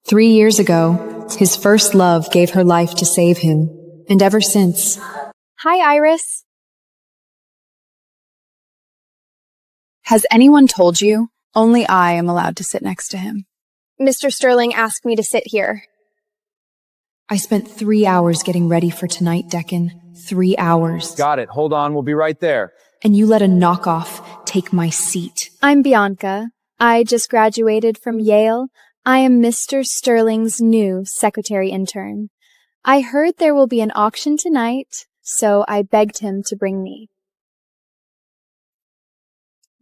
3 years ago, his first love gave her life to save him, and ever since. Hi, Iris. Has anyone told you? Only I am allowed to sit next to him. Mr. Sterling asked me to sit here. I spent 3 hours getting ready for tonight, Deccan. 3 hours. Got it. Hold on. We'll be right there. And you let a knockoff take my seat. I'm Bianca. I just graduated from Yale. I am Mr. Sterling's new secretary intern. I heard there will be an auction tonight, so I begged him to bring me.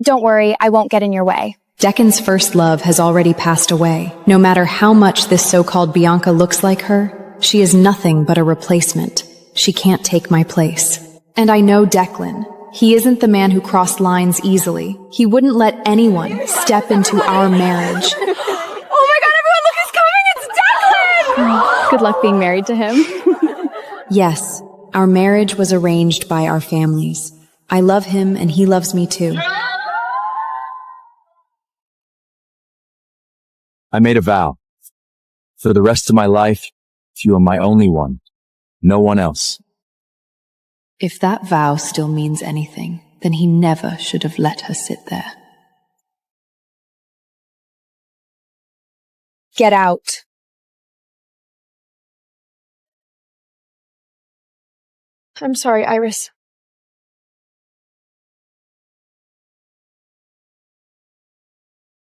Don't worry, I won't get in your way. Deccan's first love has already passed away. No matter how much this so-called Bianca looks like her, she is nothing but a replacement. She can't take my place. And I know Declan. He isn't the man who crossed lines easily. He wouldn't let anyone step into our marriage. Oh my God, everyone, look who's coming! It's Declan! Good luck being married to him. Yes, our marriage was arranged by our families. I love him and he loves me too. I made a vow. For the rest of my life, you are my only one. No one else. If that vow still means anything, then he never should have let her sit there. Get out. I'm sorry, Iris.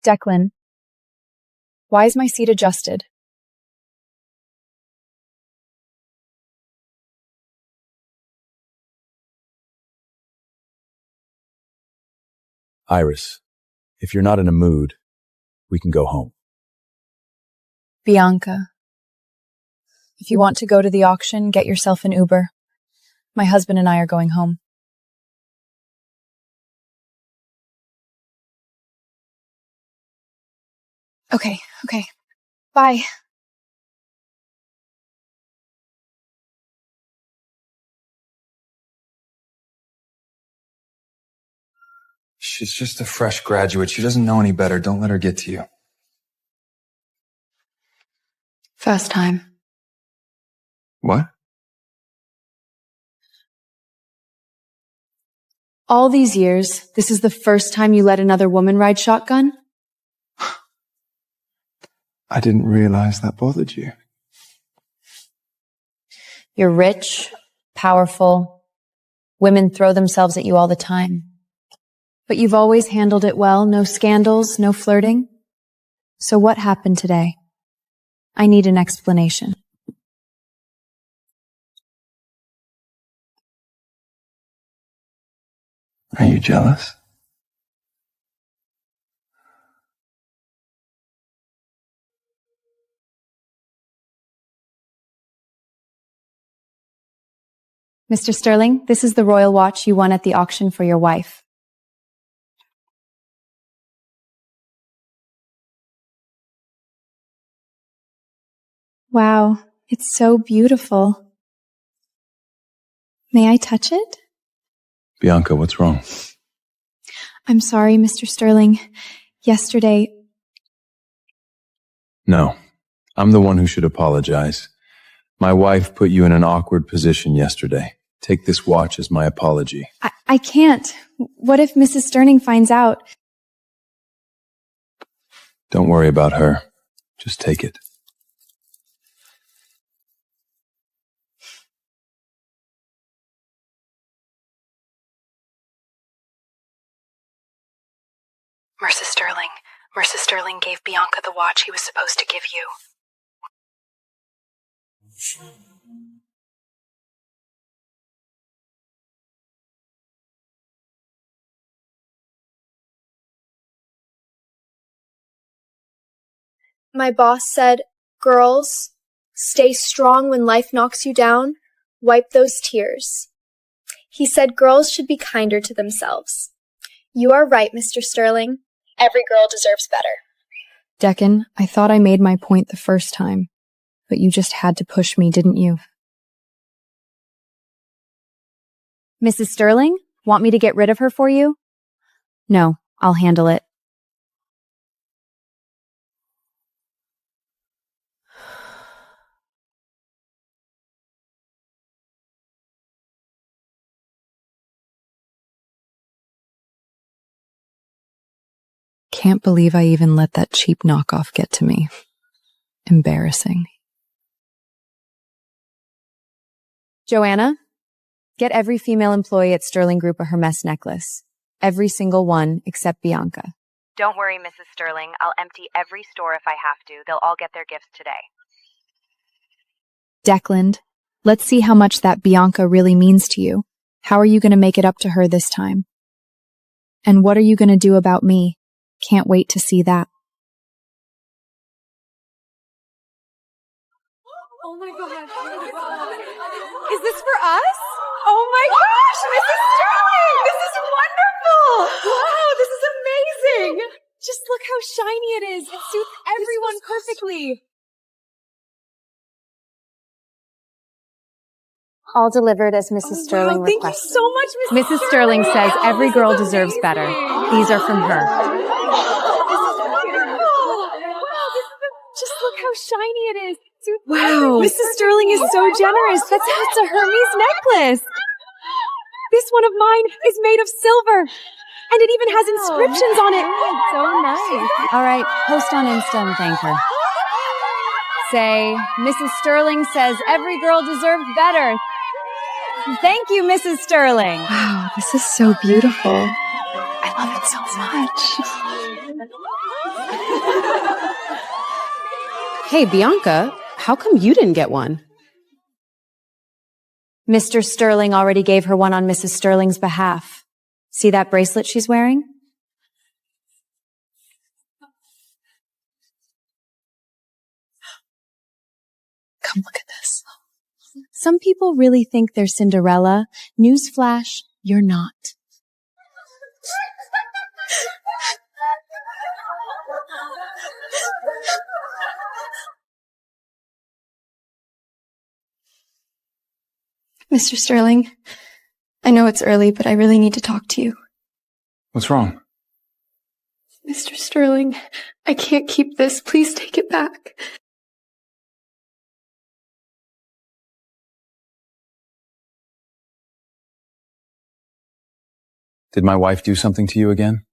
Declan, why is my seat adjusted? Iris, if you're not in a mood, we can go home. Bianca, if you want to go to the auction, get yourself an Uber. My husband and I are going home. Okay. Bye. She's just a fresh graduate. She doesn't know any better. Don't let her get to you. First time. What? All these years, this is the first time you let another woman ride shotgun? I didn't realize that bothered you. You're rich, powerful. Women throw themselves at you all the time. But you've always handled it well. No scandals, no flirting. So what happened today? I need an explanation. Are you jealous? Mr. Sterling, this is the royal watch you won at the auction for your wife. Wow, it's so beautiful. May I touch it? Bianca, what's wrong? I'm sorry, Mr. Sterling. Yesterday... No, I'm the one who should apologize. My wife put you in an awkward position yesterday. Take this watch as my apology. I can't. What if Mrs. Sterling finds out? Don't worry about her. Just take it. Mercer Sterling gave Bianca the watch he was supposed to give you. My boss said, "Girls, stay strong when life knocks you down. Wipe those tears." He said girls should be kinder to themselves. You are right, Mr. Sterling. Every girl deserves better. Deccan, I thought I made my point the first time, but you just had to push me, didn't you? Mrs. Sterling, want me to get rid of her for you? No, I'll handle it. Can't believe I even let that cheap knockoff get to me. Embarrassing. Joanna, get every female employee at Sterling Group a Hermes necklace. Every single one except Bianca. Don't worry, Mrs. Sterling. I'll empty every store if I have to. They'll all get their gifts today. Declan, let's see how much that Bianca really means to you. How are you going to make it up to her this time? And what are you going to do about me? Can't wait to see that. Oh my God. Is this for us? Oh my gosh, Mrs. Sterling! This is wonderful! Wow, this is amazing! Just look how shiny it is. It suits everyone perfectly. All delivered as Mrs. Sterling Wow, thank requested. you so much, Mrs. Sterling says every girl deserves better. These are from her. Just look how shiny it is. Wow, Mrs. Sterling is so generous. That's a Hermes necklace. This one of mine is made of silver, and it even has inscriptions on it. So nice. All right, post on Insta and thank her. Say, Mrs. Sterling says every girl deserves better. Thank you, Mrs. Sterling. Wow, this is so beautiful. I love it so much. Hey, Bianca, how come you didn't get one? Mr. Sterling already gave her one on Mrs. Sterling's behalf. See that bracelet she's wearing? Come look at this. Some people really think they're Cinderella. Newsflash, you're not. Mr. Sterling, I know it's early, but I really need to talk to you. What's wrong? Mr. Sterling, I can't keep this. Please take it back. Did my wife do something to you again?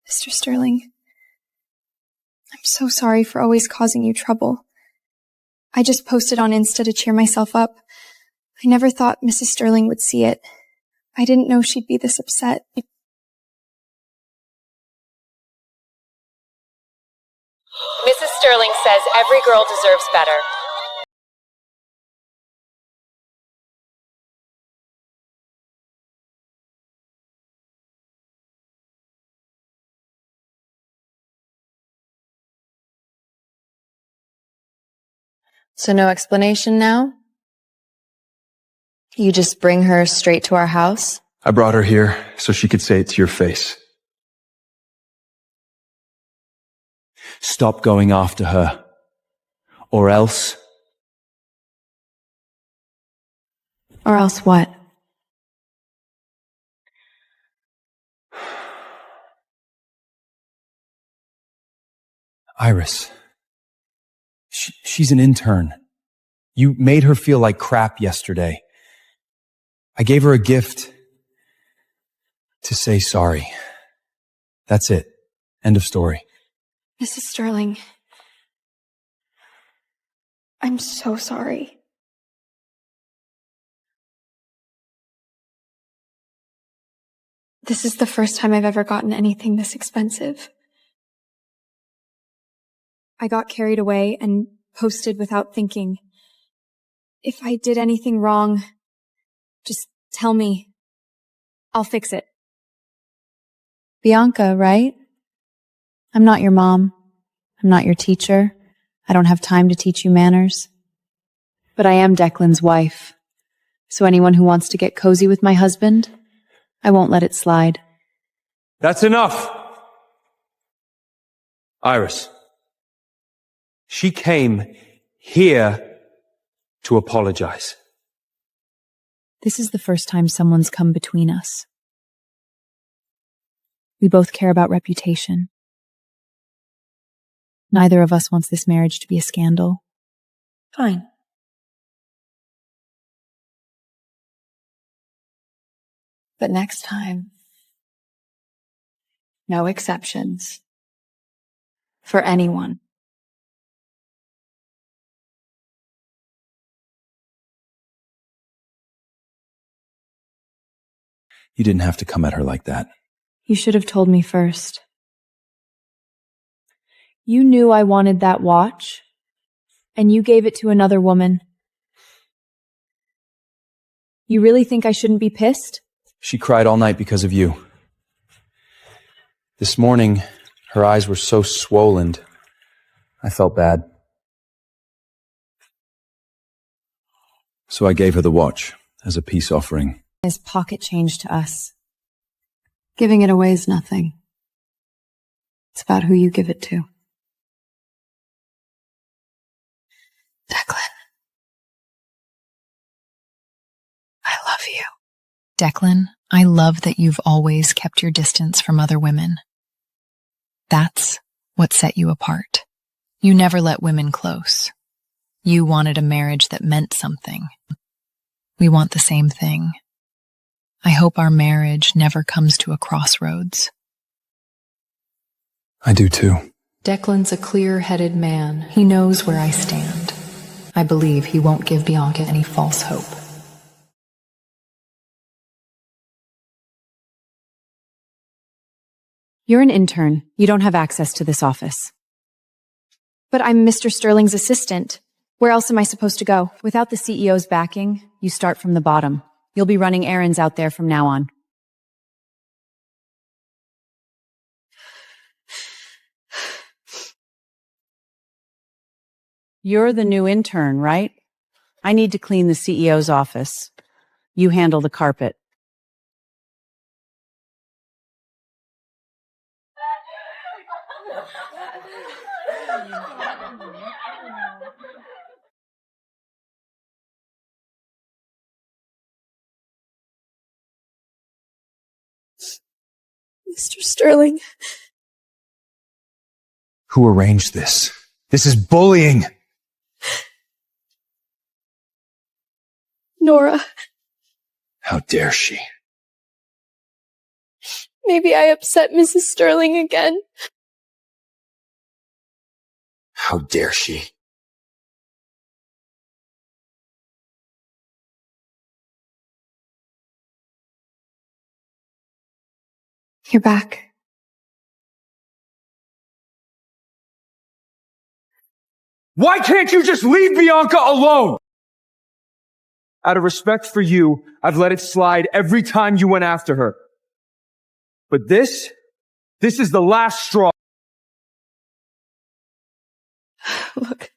Mr. Sterling, I'm so sorry for always causing you trouble. I just posted on Insta to cheer myself up. I never thought Mrs. Sterling would see it. I didn't know she'd be this upset. Mrs. Sterling says every girl deserves better. So no explanation now? You just bring her straight to our house? I brought her here so she could say it to your face. Stop going after her. Or else. Or else what? Iris. She's an intern. You made her feel like crap yesterday. I gave her a gift to say sorry. That's it. End of story. Mrs. Sterling, I'm so sorry. This is the first time I've ever gotten anything this expensive. I got carried away and posted without thinking. If I did anything wrong, just tell me. I'll fix it. Bianca, right? I'm not your mom. I'm not your teacher. I don't have time to teach you manners. But I am Declan's wife. So anyone who wants to get cozy with my husband, I won't let it slide. That's enough! Iris. She came here to apologize. This is the first time someone's come between us. We both care about reputation. Neither of us wants this marriage to be a scandal. Fine. But next time, no exceptions. for anyone. You didn't have to come at her like that. You should have told me first. You knew I wanted that watch, and you gave it to another woman. You really think I shouldn't be pissed? She cried all night because of you. This morning, her eyes were so swollen. I felt bad. So I gave her the watch as a peace offering. Is pocket change to us. Giving it away is nothing. It's about who you give it to. Declan. I love you. Declan, I love that you've always kept your distance from other women. That's what set you apart. You never let women close. You wanted a marriage that meant something. We want the same thing. I hope our marriage never comes to a crossroads. I do too. Declan's a clear-headed man. He knows where I stand. I believe he won't give Bianca any false hope. You're an intern. You don't have access to this office. But I'm Mr. Sterling's assistant. Where else am I supposed to go? Without the CEO's backing, you start from the bottom. You'll be running errands out there from now on. You're the new intern, right? I need to clean the CEO's office. You handle the carpet. Mr. Sterling. Who arranged this? This is bullying! Nora. How dare she? Maybe I upset Mrs. Sterling again. How dare she? You're back. Why can't you just leave Bianca alone? Out of respect for you, I've let it slide every time you went after her. But this is the last straw. Look.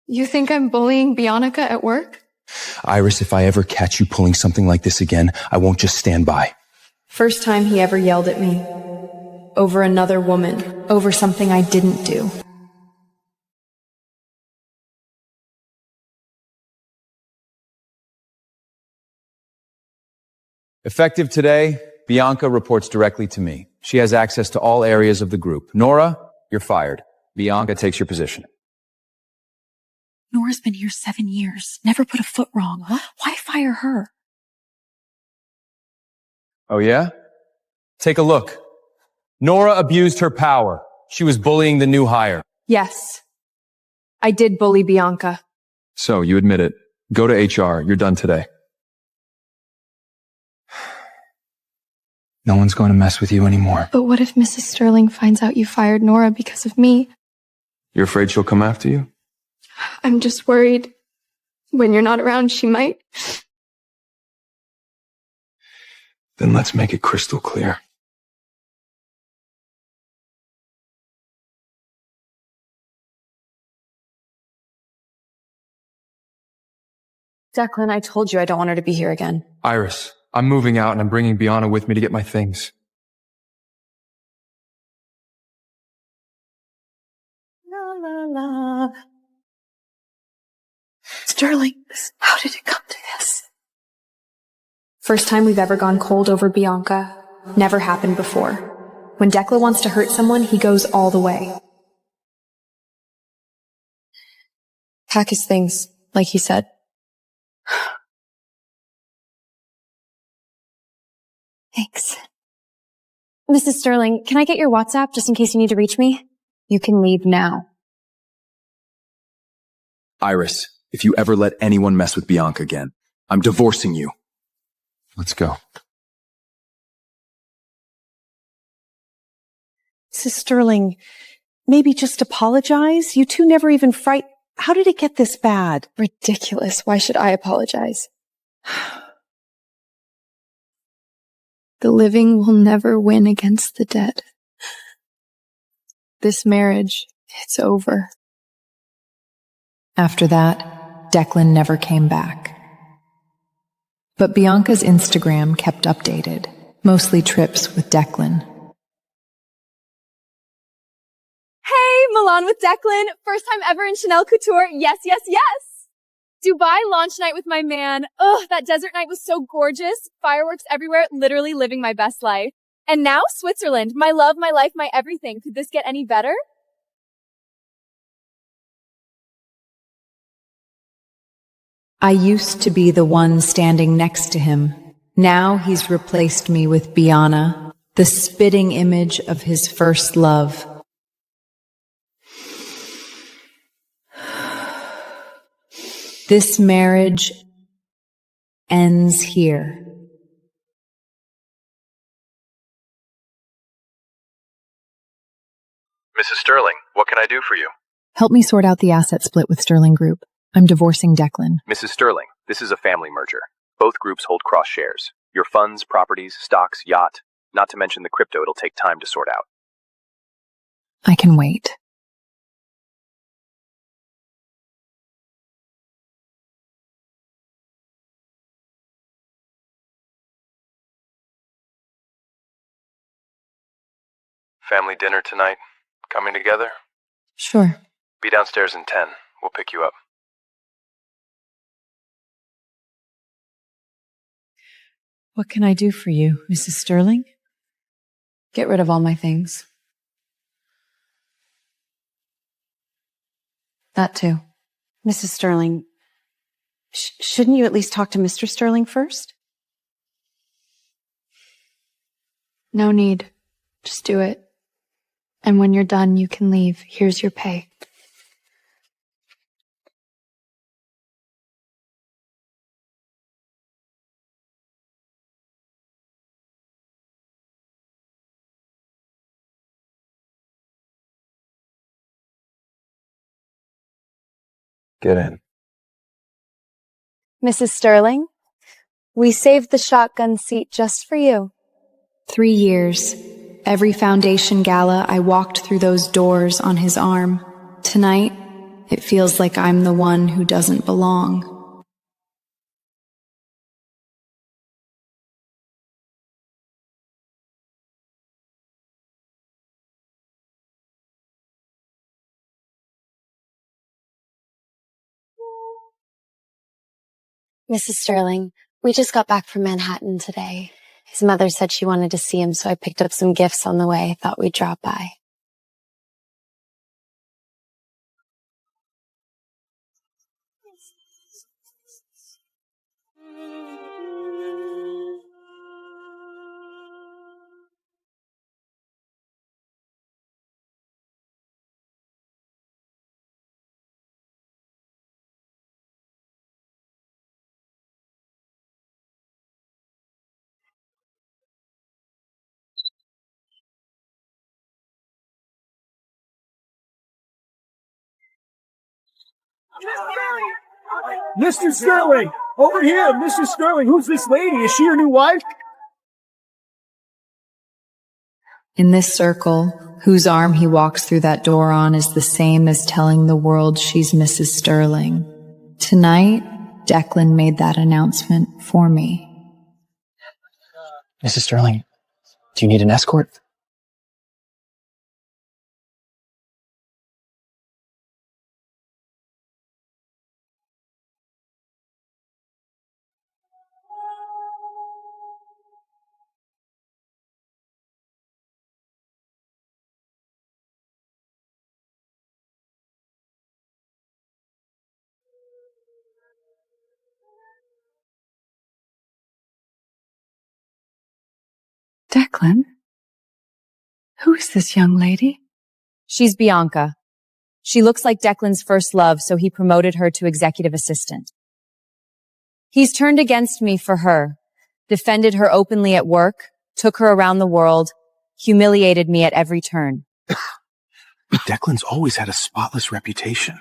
You think I'm bullying Bianca at work? Iris, if I ever catch you pulling something like this again, I won't just stand by. First time he ever yelled at me. Over another woman. Over something I didn't do. Effective today, Bianca reports directly to me. She has access to all areas of the group. Nora, you're fired. Bianca takes your position. Nora's been here 7 years. Never put a foot wrong. Why fire her? Oh yeah? Take a look. Nora abused her power. She was bullying the new hire. Yes. I did bully Bianca. So, you admit it. Go to HR. You're done today. No one's going to mess with you anymore. But what if Mrs. Sterling finds out you fired Nora because of me? You're afraid she'll come after you? I'm just worried. When you're not around, she might. Then let's make it crystal clear. Declan, I told you I don't want her to be here again. Iris, I'm moving out and I'm bringing Bianca with me to get my things. La la la. Sterling, how did it come to this? First time we've ever gone cold over Bianca. Never happened before. When Declan wants to hurt someone, he goes all the way. Pack his things, like he said. Thanks. Mrs. Sterling, can I get your WhatsApp just in case you need to reach me? You can leave now. Iris, if you ever let anyone mess with Bianca again, I'm divorcing you. Let's go. Mrs. Sterling, maybe just apologize? You two never even fight. How did it get this bad? Ridiculous. Why should I apologize? The living will never win against the dead. This marriage, it's over. After that, Declan never came back. But Bianca's Instagram kept updated, mostly trips with Declan. Hey, Milan with Declan. First time ever in Chanel Couture. Yes, yes, yes. Dubai launch night with my man. Ugh, that desert night was so gorgeous. Fireworks everywhere, literally living my best life. And now Switzerland. My love, my life, my everything. Could this get any better? I used to be the one standing next to him. Now he's replaced me with Bianca, the spitting image of his first love. This marriage ends here. Mrs. Sterling, what can I do for you? Help me sort out the asset split with Sterling Group. I'm divorcing Declan. Mrs. Sterling, this is a family merger. Both groups hold cross shares. Your funds, properties, stocks, yacht, not to mention the crypto it'll take time to sort out. I can wait. Family dinner tonight. Coming together? Sure. Be downstairs in 10. We'll pick you up. What can I do for you, Mrs. Sterling? Get rid of all my things. That too. Mrs. Sterling, shouldn't you at least talk to Mr. Sterling first? No need. Just do it. And when you're done, you can leave. Here's your pay. Get in. Mrs. Sterling, we saved the shotgun seat just for you. 3 years. Every foundation gala, I walked through those doors on his arm. Tonight, it feels like I'm the one who doesn't belong. Mrs. Sterling, we just got back from Manhattan today. His mother said she wanted to see him, so I picked up some gifts on the way. Thought we'd drop by. Mr. Sterling! Over here, Mr. Sterling! Who's this lady? Is she your new wife? In this circle, whose arm he walks through that door on is the same as telling the world she's Mrs. Sterling. Tonight, Declan made that announcement for me. Mrs. Sterling, do you need an escort? Declan? Who is this young lady? She's Bianca. She looks like Declan's first love, so he promoted her to executive assistant. He's turned against me for her, defended her openly at work, took her around the world, humiliated me at every turn. Declan's always had a spotless reputation.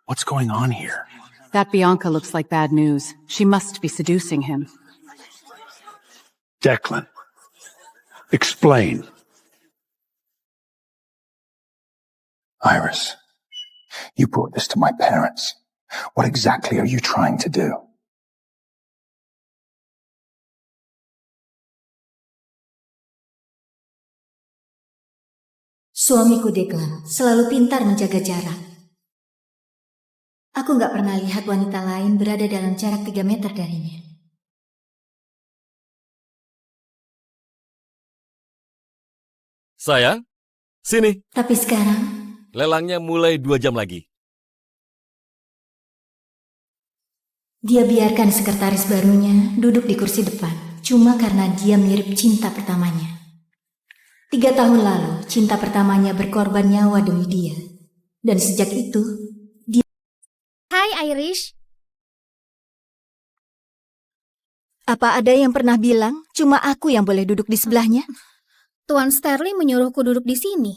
What's going on here? That Bianca looks like bad news. She must be seducing him. Declan, explain. Iris, you brought this to my parents. What exactly are you trying to do? Suamiku Declan selalu pintar menjaga jarak. Aku nggak pernah lihat wanita lain berada dalam jarak 3 meter darinya. Sayang, sini. Tapi sekarang, Lelangnya mulai 2 jam lagi. dia biarkan sekretaris barunya duduk di kursi depan, cuma karena dia mirip cinta pertamanya. 3 tahun lalu, cinta pertamanya berkorban nyawa demi dia. Dan sejak itu, dia... Hai Irish. Apa ada yang pernah bilang, cuma aku yang boleh duduk di sebelahnya? Tuan Sterling menyuruhku duduk di sini.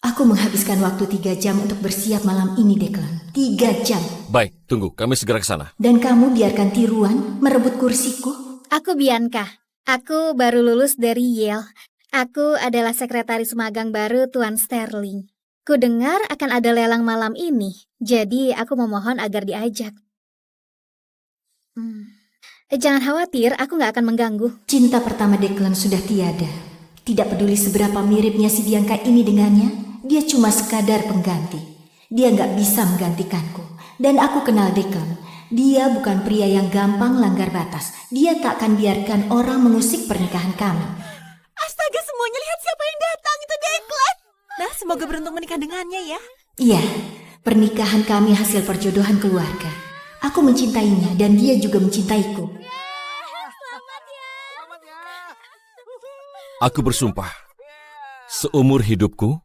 Aku menghabiskan waktu 3 jam untuk bersiap malam ini, Declan. 3 jam. Baik, tunggu. Kami segera ke sana. Dan kamu biarkan tiruan merebut kursiku? Aku Bianca. Aku baru lulus dari Yale. Aku adalah sekretaris magang baru Tuan Sterling. Ku dengar akan ada lelang malam ini, jadi aku memohon agar diajak. Jangan khawatir, aku nggak akan mengganggu. Cinta pertama Declan sudah tiada. Tidak peduli seberapa miripnya si Bianca ini dengannya, dia cuma sekadar pengganti. Dia nggak bisa menggantikanku. Dan aku kenal Declan. Dia bukan pria yang gampang langgar batas. Dia tak akan biarkan orang mengusik pernikahan kami. Astaga, semuanya lihat siapa yang datang, itu Declan. Nah, semoga beruntung menikah dengannya ya. Iya, pernikahan kami hasil perjodohan keluarga. Aku mencintainya dan dia juga mencintaiku. Aku bersumpah, seumur hidupku,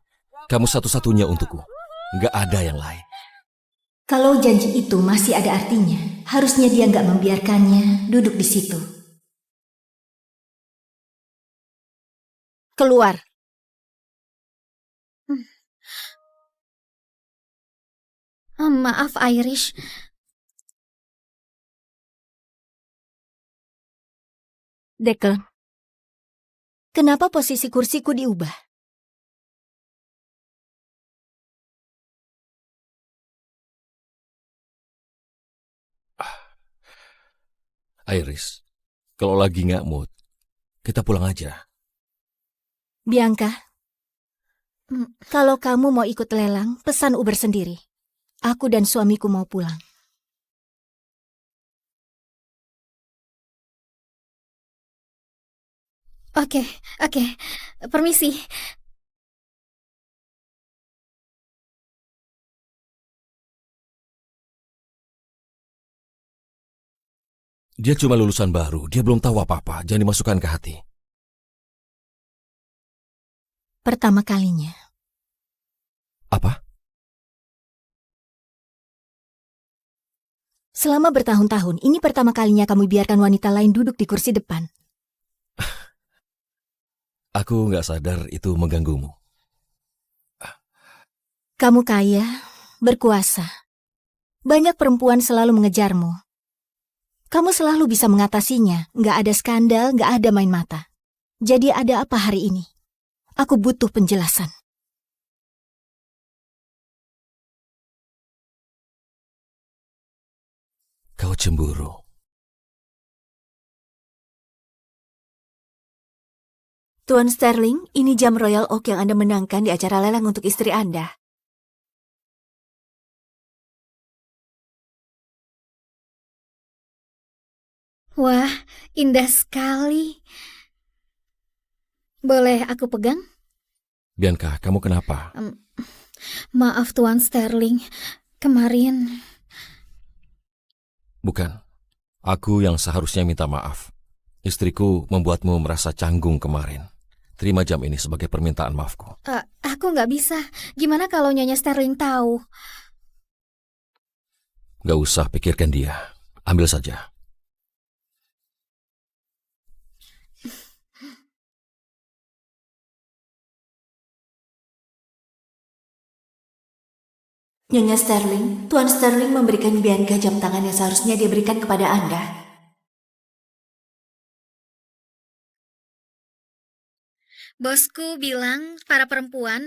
kamu satu-satunya untukku. Nggak ada yang lain. Kalau janji itu masih ada artinya, harusnya dia nggak membiarkannya duduk di situ. Keluar. Maaf, Irish. Declan, kenapa posisi kursiku diubah? Iris, kalau lagi nggak mood, kita pulang aja. Bianca, kalau kamu mau ikut lelang, pesan Uber sendiri. Aku dan suamiku mau pulang. Oke. Permisi. Dia cuma lulusan baru, dia belum tahu apa-apa, jangan dimasukkan ke hati. Pertama kalinya. Apa? Selama bertahun-tahun, ini pertama kalinya kamu biarkan wanita lain duduk di kursi depan. Aku nggak sadar itu mengganggumu. Kamu kaya, berkuasa. Banyak perempuan selalu mengejarmu. Kamu selalu bisa mengatasinya, nggak ada skandal, nggak ada main mata. Jadi ada apa hari ini? Aku butuh penjelasan. Kau cemburu. Tuan Sterling, ini jam Royal Oak yang Anda menangkan di acara lelang untuk istri Anda. Wah, indah sekali. Boleh aku pegang? Bianca, kamu kenapa? Maaf Tuan Sterling, kemarin... Bukan, aku yang seharusnya minta maaf. Istriku membuatmu merasa canggung kemarin. Terima jam ini sebagai permintaan maafku. Aku nggak bisa. Gimana kalau Nyonya Sterling tahu? Gak usah pikirkan dia. Ambil saja. Nyonya Sterling, Tuan Sterling memberikan Bianca jam tangan yang seharusnya dia berikan kepada Anda. Bosku bilang, para perempuan,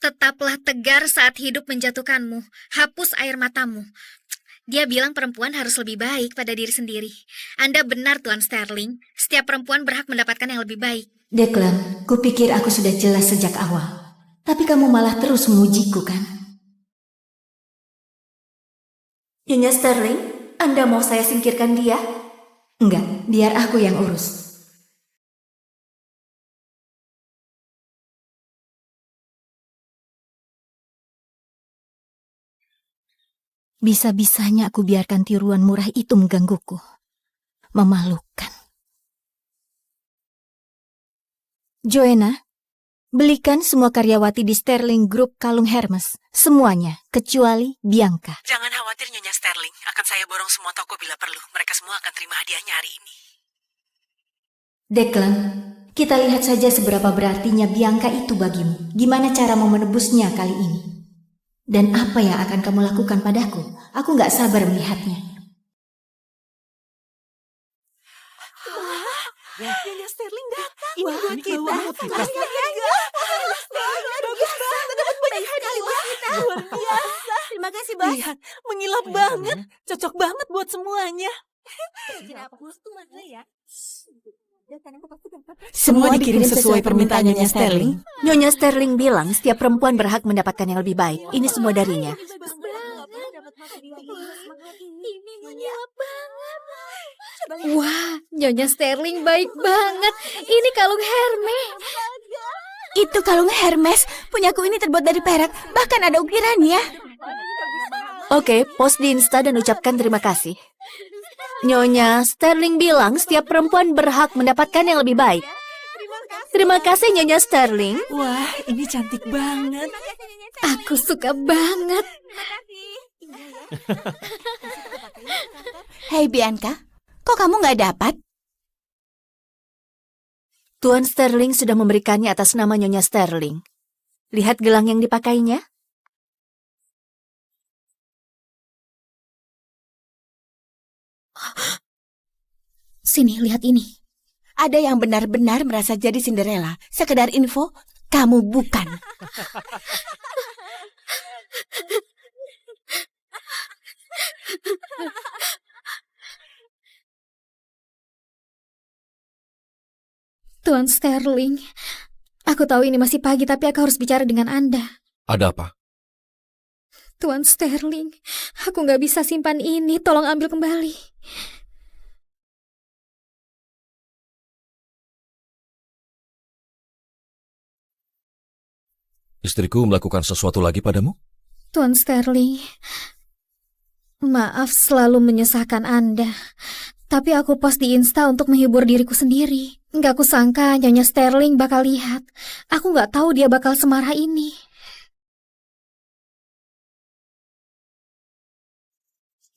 tetaplah tegar saat hidup menjatuhkanmu. Hapus air matamu. Dia bilang perempuan harus lebih baik pada diri sendiri. Anda benar, Tuan Sterling. Setiap perempuan berhak mendapatkan yang lebih baik. Declan, kupikir aku sudah jelas sejak awal. Tapi kamu malah terus mengujiku, kan? Nyonya Sterling, Anda mau saya singkirkan dia? Enggak, biar aku yang urus. Bisa-bisanya aku biarkan tiruan murah itu menggangguku. Memalukan. Joanna, belikan semua karyawati di Sterling Group kalung Hermes. Semuanya, kecuali Bianca. Jangan khawatir Nyonya Sterling, akan saya borong semua toko bila perlu. Mereka semua akan terima hadiahnya hari ini. Declan, kita lihat saja seberapa berartinya Bianca itu bagimu. Gimana caramu menebusnya kali ini? Dan apa yang akan kamu lakukan padaku? Aku gak sabar melihatnya. Nyonya Sterling datang. Ini buat kita. Bagus banget. Dapat banyak hadiah buat kita. Luar biasa. Terima kasih, Bos. Lihat, mengilap banget. Cocok banget buat semuanya. Semua dikirim sesuai permintaan Nyonya Sterling. Nyonya Sterling bilang setiap perempuan berhak mendapatkan yang lebih baik. Ini semua darinya. Wah, Nyonya Sterling baik banget. Ini kalung Hermes. Itu kalung Hermes. Punyaku ini terbuat dari perak. Bahkan ada ukirannya. Oke, post di Insta dan ucapkan terima kasih. Nyonya Sterling bilang setiap perempuan berhak mendapatkan yang lebih baik. Terima kasih Nyonya Sterling. Wah, ini cantik banget. Aku suka banget. Hei Bianca, kok kamu nggak dapat? Tuan Sterling sudah memberikannya atas nama Nyonya Sterling. Lihat gelang yang dipakainya. Sini, lihat ini. Ada yang benar-benar merasa jadi Cinderella. Sekedar info, kamu bukan. Tuan Sterling, aku tahu ini masih pagi tapi aku harus bicara dengan Anda. Ada apa? Tuan Sterling, aku nggak bisa simpan ini. Tolong ambil kembali. Istriku melakukan sesuatu lagi padamu? Tuan Sterling, maaf selalu menyusahkan Anda. Tapi aku post di Insta untuk menghibur diriku sendiri. Nggak kusangka Nyonya Sterling bakal lihat. Aku nggak tahu dia bakal semarah ini.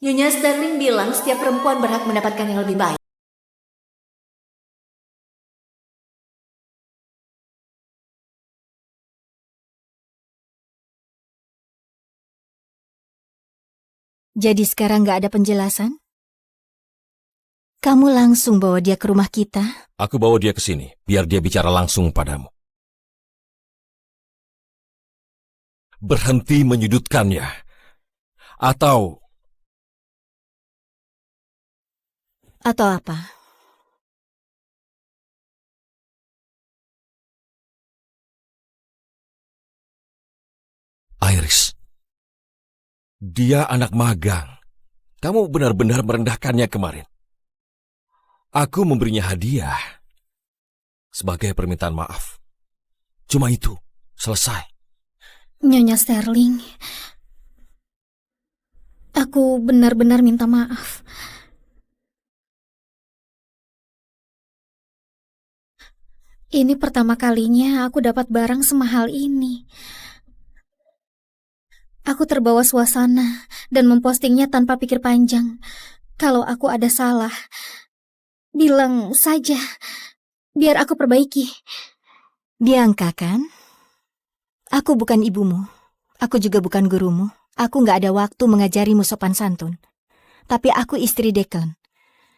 Nyonya Sterling bilang setiap perempuan berhak mendapatkan yang lebih baik. Jadi sekarang nggak ada penjelasan? Kamu langsung bawa dia ke rumah kita? Aku bawa dia ke sini, biar dia bicara langsung padamu. Berhenti menyudutkannya. Atau apa? Iris. Dia anak magang. Kamu benar-benar merendahkannya kemarin. Aku memberinya hadiah sebagai permintaan maaf. Cuma itu, selesai. Nyonya Sterling, aku benar-benar minta maaf. Ini pertama kalinya aku dapat barang semahal ini. Aku terbawa suasana dan mempostingnya tanpa pikir panjang. Kalau aku ada salah, bilang saja, biar aku perbaiki. Bianca kan? Aku bukan ibumu. Aku juga bukan gurumu. Aku gak ada waktu mengajarimu sopan santun. Tapi aku istri Declan.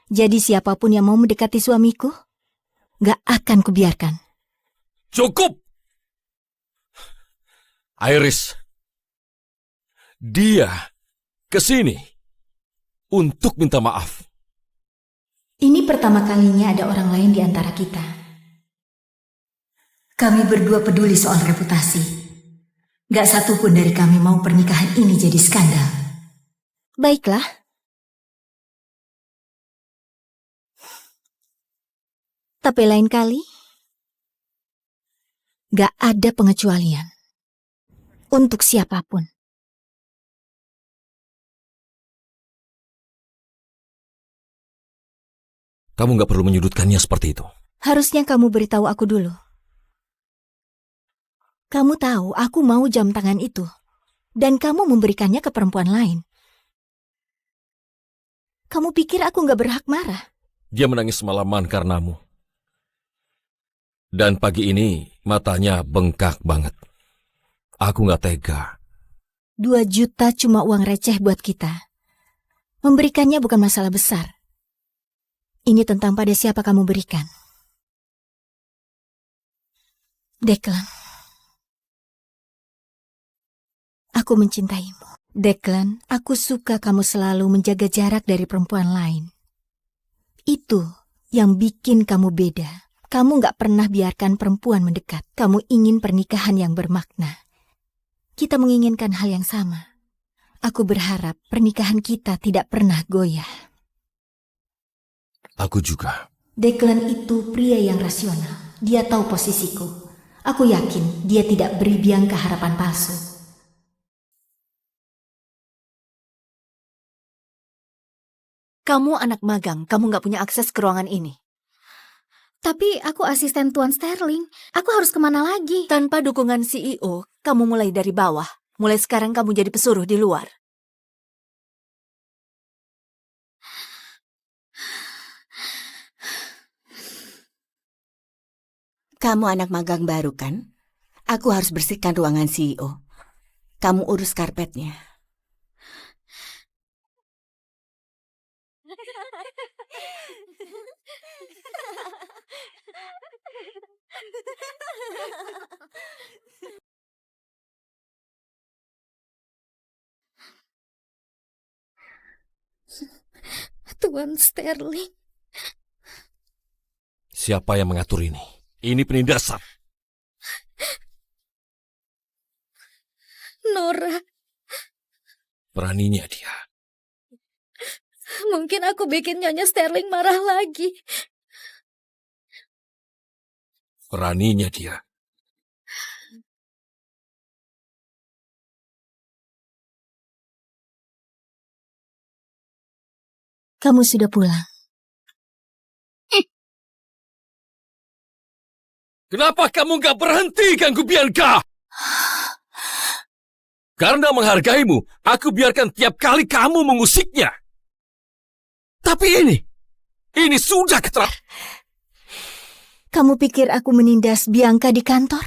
Jadi siapapun yang mau mendekati suamiku, gak akan kubiarkan. Cukup! Iris, dia kesini untuk minta maaf. Ini pertama kalinya ada orang lain di antara kita. Kami berdua peduli soal reputasi. Gak satupun dari kami mau pernikahan ini jadi skandal. Baiklah. Tapi lain kali, gak ada pengecualian. Untuk siapapun. Kamu gak perlu menyudutkannya seperti itu. Harusnya kamu beritahu aku dulu. Kamu tahu aku mau jam tangan itu. Dan kamu memberikannya ke perempuan lain. Kamu pikir aku gak berhak marah? Dia menangis semalaman karenamu. Dan pagi ini matanya bengkak banget. Aku gak tega. 2 juta cuma uang receh buat kita. Memberikannya bukan masalah besar. Ini tentang pada siapa kamu berikan. Declan. Aku mencintaimu. Declan, aku suka kamu selalu menjaga jarak dari perempuan lain. Itu yang bikin kamu beda. Kamu gak pernah biarkan perempuan mendekat. Kamu ingin pernikahan yang bermakna. Kita menginginkan hal yang sama. Aku berharap pernikahan kita tidak pernah goyah. Aku juga. Declan itu pria yang rasional. Dia tahu posisiku. Aku yakin dia tidak beri Bianca harapan palsu. Kamu anak magang, kamu gak punya akses ke ruangan ini. Tapi aku asisten Tuan Sterling. Aku harus kemana lagi? Tanpa dukungan CEO, kamu mulai dari bawah. Mulai sekarang kamu jadi pesuruh di luar. Kamu anak magang baru kan? Aku harus bersihkan ruangan CEO. Kamu urus karpetnya. Tuan Sterling. Siapa yang mengatur ini? Ini penindasan. Nora. Beraninya dia. Mungkin aku bikin Nyonya Sterling marah lagi. Beraninya dia. Kamu sudah pulang. Kenapa kamu gak berhenti ganggu Bianca? Karena menghargaimu, aku biarkan tiap kali kamu mengusiknya. Tapi ini sudah keterlaluan. Kamu pikir aku menindas Bianca di kantor?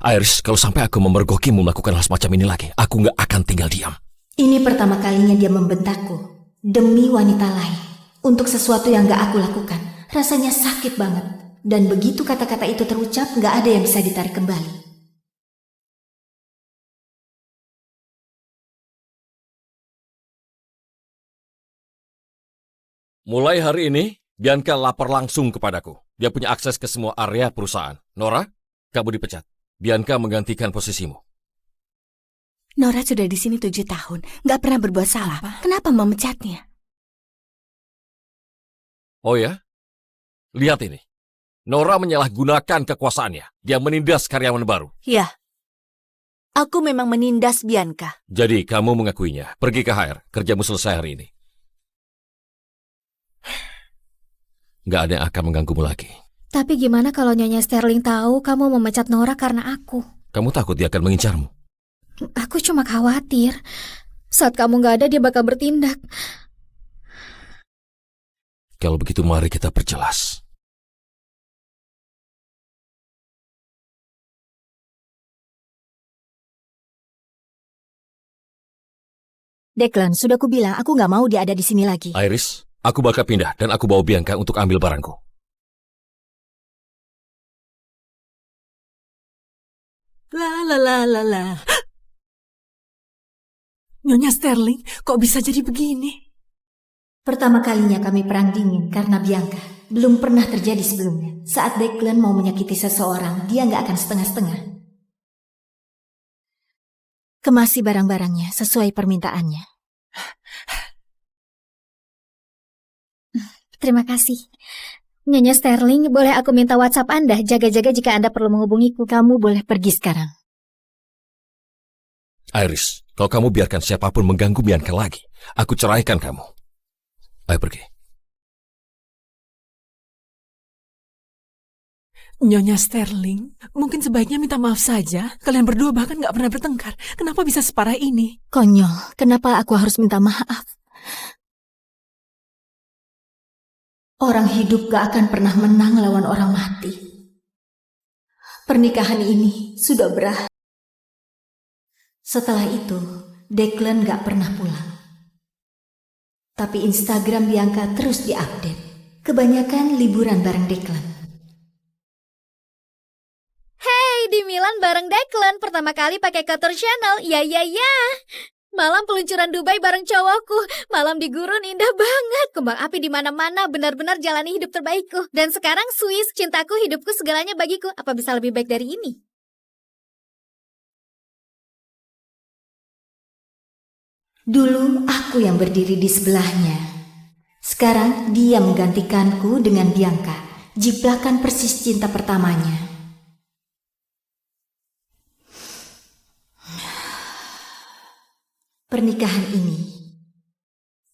Iris, kalau sampai aku memergokimu melakukan hal semacam ini lagi, aku gak akan tinggal diam. Ini pertama kalinya dia membentakku. Demi wanita lain. Untuk sesuatu yang gak aku lakukan. Rasanya sakit banget. Dan begitu kata-kata itu terucap, gak ada yang bisa ditarik kembali. Mulai hari ini, Bianca lapor langsung kepadaku. Dia punya akses ke semua area perusahaan. Nora, kamu dipecat. Bianca menggantikan posisimu. Nora sudah di sini 7 tahun, gak pernah berbuat salah. Kenapa memecatnya? Oh ya? Lihat ini. Nora menyalahgunakan kekuasaannya. Dia menindas karyawan baru. Ya. Aku memang menindas Bianca. Jadi kamu mengakuinya. Pergi ke HR. Kerjamu selesai hari ini. Gak ada yang akan mengganggumu lagi. Tapi gimana kalau Nyonya Sterling tahu kamu memecat Nora karena aku? Kamu takut dia akan mengincarmu? Aku cuma khawatir. Saat kamu nggak ada, dia bakal bertindak. Kalau begitu mari kita perjelas. Declan, sudah kubilang aku nggak mau dia ada di sini lagi. Iris, aku bakal pindah dan aku bawa Bianca untuk ambil barangku. La. Nyonya Sterling, kok bisa jadi begini? Pertama kalinya kami perang dingin karena Bianca. Belum pernah terjadi sebelumnya. Saat Declan mau menyakiti seseorang, dia nggak akan setengah-setengah. Kemasi barang-barangnya sesuai permintaannya. Terima kasih. Nyonya Sterling, boleh aku minta WhatsApp Anda? Jaga-jaga jika Anda perlu menghubungiku. Kamu boleh pergi sekarang. Iris, kalau kamu biarkan siapapun mengganggu Bianca lagi, aku ceraikan kamu. Ayo pergi. Nyonya Sterling, mungkin sebaiknya minta maaf saja. Kalian berdua bahkan nggak pernah bertengkar. Kenapa bisa separah ini? Konyol, kenapa aku harus minta maaf? Orang hidup gak akan pernah menang lawan orang mati. Pernikahan ini sudah berakhir. Setelah itu, Declan gak pernah pulang. Tapi Instagram Bianca terus diupdate. Kebanyakan liburan bareng Declan. Hey, di Milan bareng Declan. Pertama kali pakai Couture Channel. Ya. Malam peluncuran Dubai bareng cowokku. Malam di gurun indah banget. Kembang api di mana-mana, benar-benar jalani hidup terbaikku. Dan sekarang Swiss, cintaku, hidupku, segalanya bagiku. Apa bisa lebih baik dari ini? Dulu aku yang berdiri di sebelahnya. Sekarang dia menggantikanku dengan Bianca. Jiplakan persis cinta pertamanya. Pernikahan ini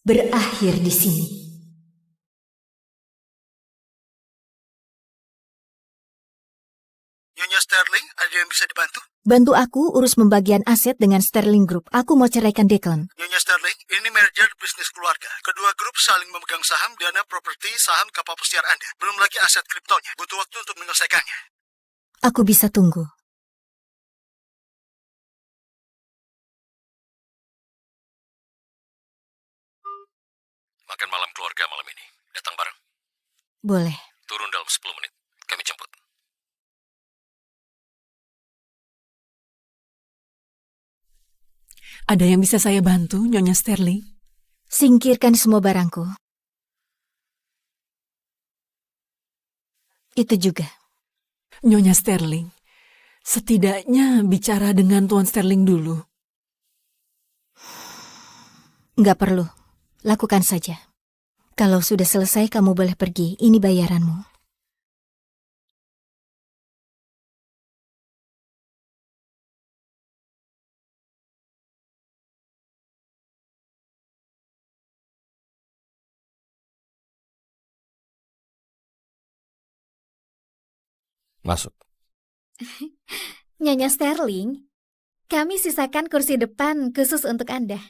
berakhir di sini. Nyonya Sterling, ada yang bisa dibantu? Bantu aku urus pembagian aset dengan Sterling Group. Aku mau ceraikan Declan. Nyonya Sterling, ini merger bisnis keluarga. Kedua grup saling memegang saham, dana properti, saham kapal pesiar Anda. Belum lagi aset kriptonya. Butuh waktu untuk menyelesaikannya. Aku bisa tunggu. Makan malam keluarga malam ini. Datang bareng. Boleh. Turun dalam 10 menit. Kami jemput. Ada yang bisa saya bantu, Nyonya Sterling? Singkirkan semua barangku. Itu juga. Nyonya Sterling, setidaknya bicara dengan Tuan Sterling dulu. Nggak perlu. Lakukan saja. Kalau sudah selesai, kamu boleh pergi. Ini bayaranmu. Masuk. Nyonya Sterling, kami sisakan kursi depan khusus untuk Anda.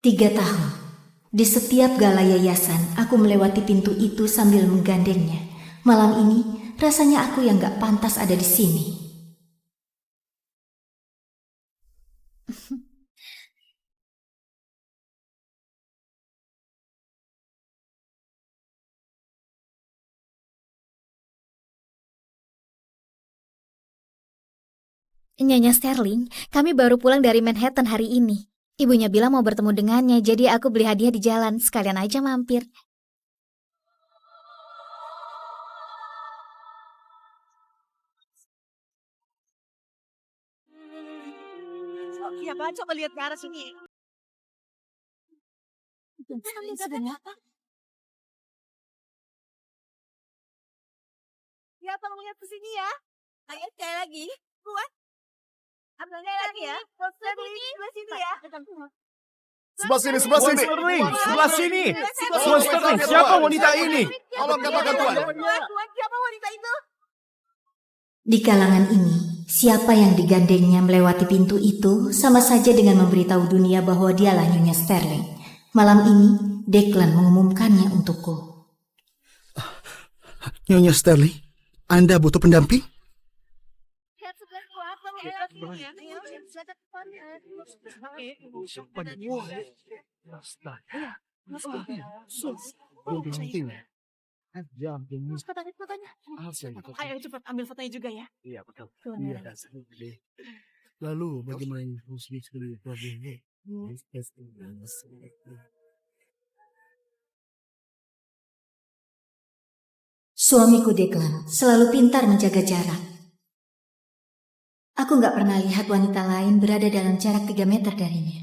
3 tahun. Di setiap gala yayasan, aku melewati pintu itu sambil menggandengnya. Malam ini, rasanya aku yang gak pantas ada di sini. Nyonya Sterling, kami baru pulang dari Manhattan hari ini. Ibunya bilang mau bertemu dengannya, jadi aku beli hadiah di jalan. Sekalian aja mampir. Iya, Pak, coba lihat ke arah sini. Apa? Ya, tolong lihat ke sini ya. Ayo, sekali lagi. Kuat. Ambil lagi ya. Sebelah sini ya. Sebelah sini, sebelah sini. Sebelah sini. Tuan Sterling, siapa wanita ini? Tolong katakan Tuan. Siapa wanita itu? Di kalangan ini, siapa yang digandengnya melewati pintu itu sama saja dengan memberitahu dunia bahwa dialah Nyonya Sterling. Malam ini, Declan mengumumkannya untukku. Nyonya Sterling, Anda butuh pendamping? Ayo cepat ambil fotonya juga ya. Iya betul. Lalu bagaimana musik ini? Suamiku Declan selalu pintar menjaga jarak. Aku nggak pernah lihat wanita lain berada dalam jarak 3 meter darinya.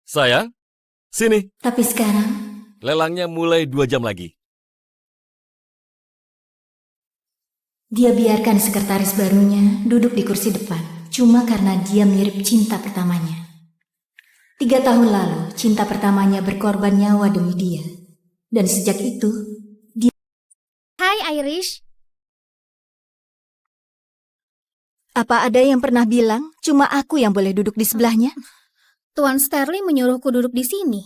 Sayang, sini. Tapi sekarang, Lelangnya mulai 2 jam lagi. dia biarkan sekretaris barunya duduk di kursi depan, cuma karena dia mirip cinta pertamanya. 3 tahun lalu, cinta pertamanya berkorban nyawa demi dia. Dan sejak itu, dia... Hai Irish. Apa ada yang pernah bilang, cuma aku yang boleh duduk di sebelahnya? Tuan Sterling menyuruhku duduk di sini.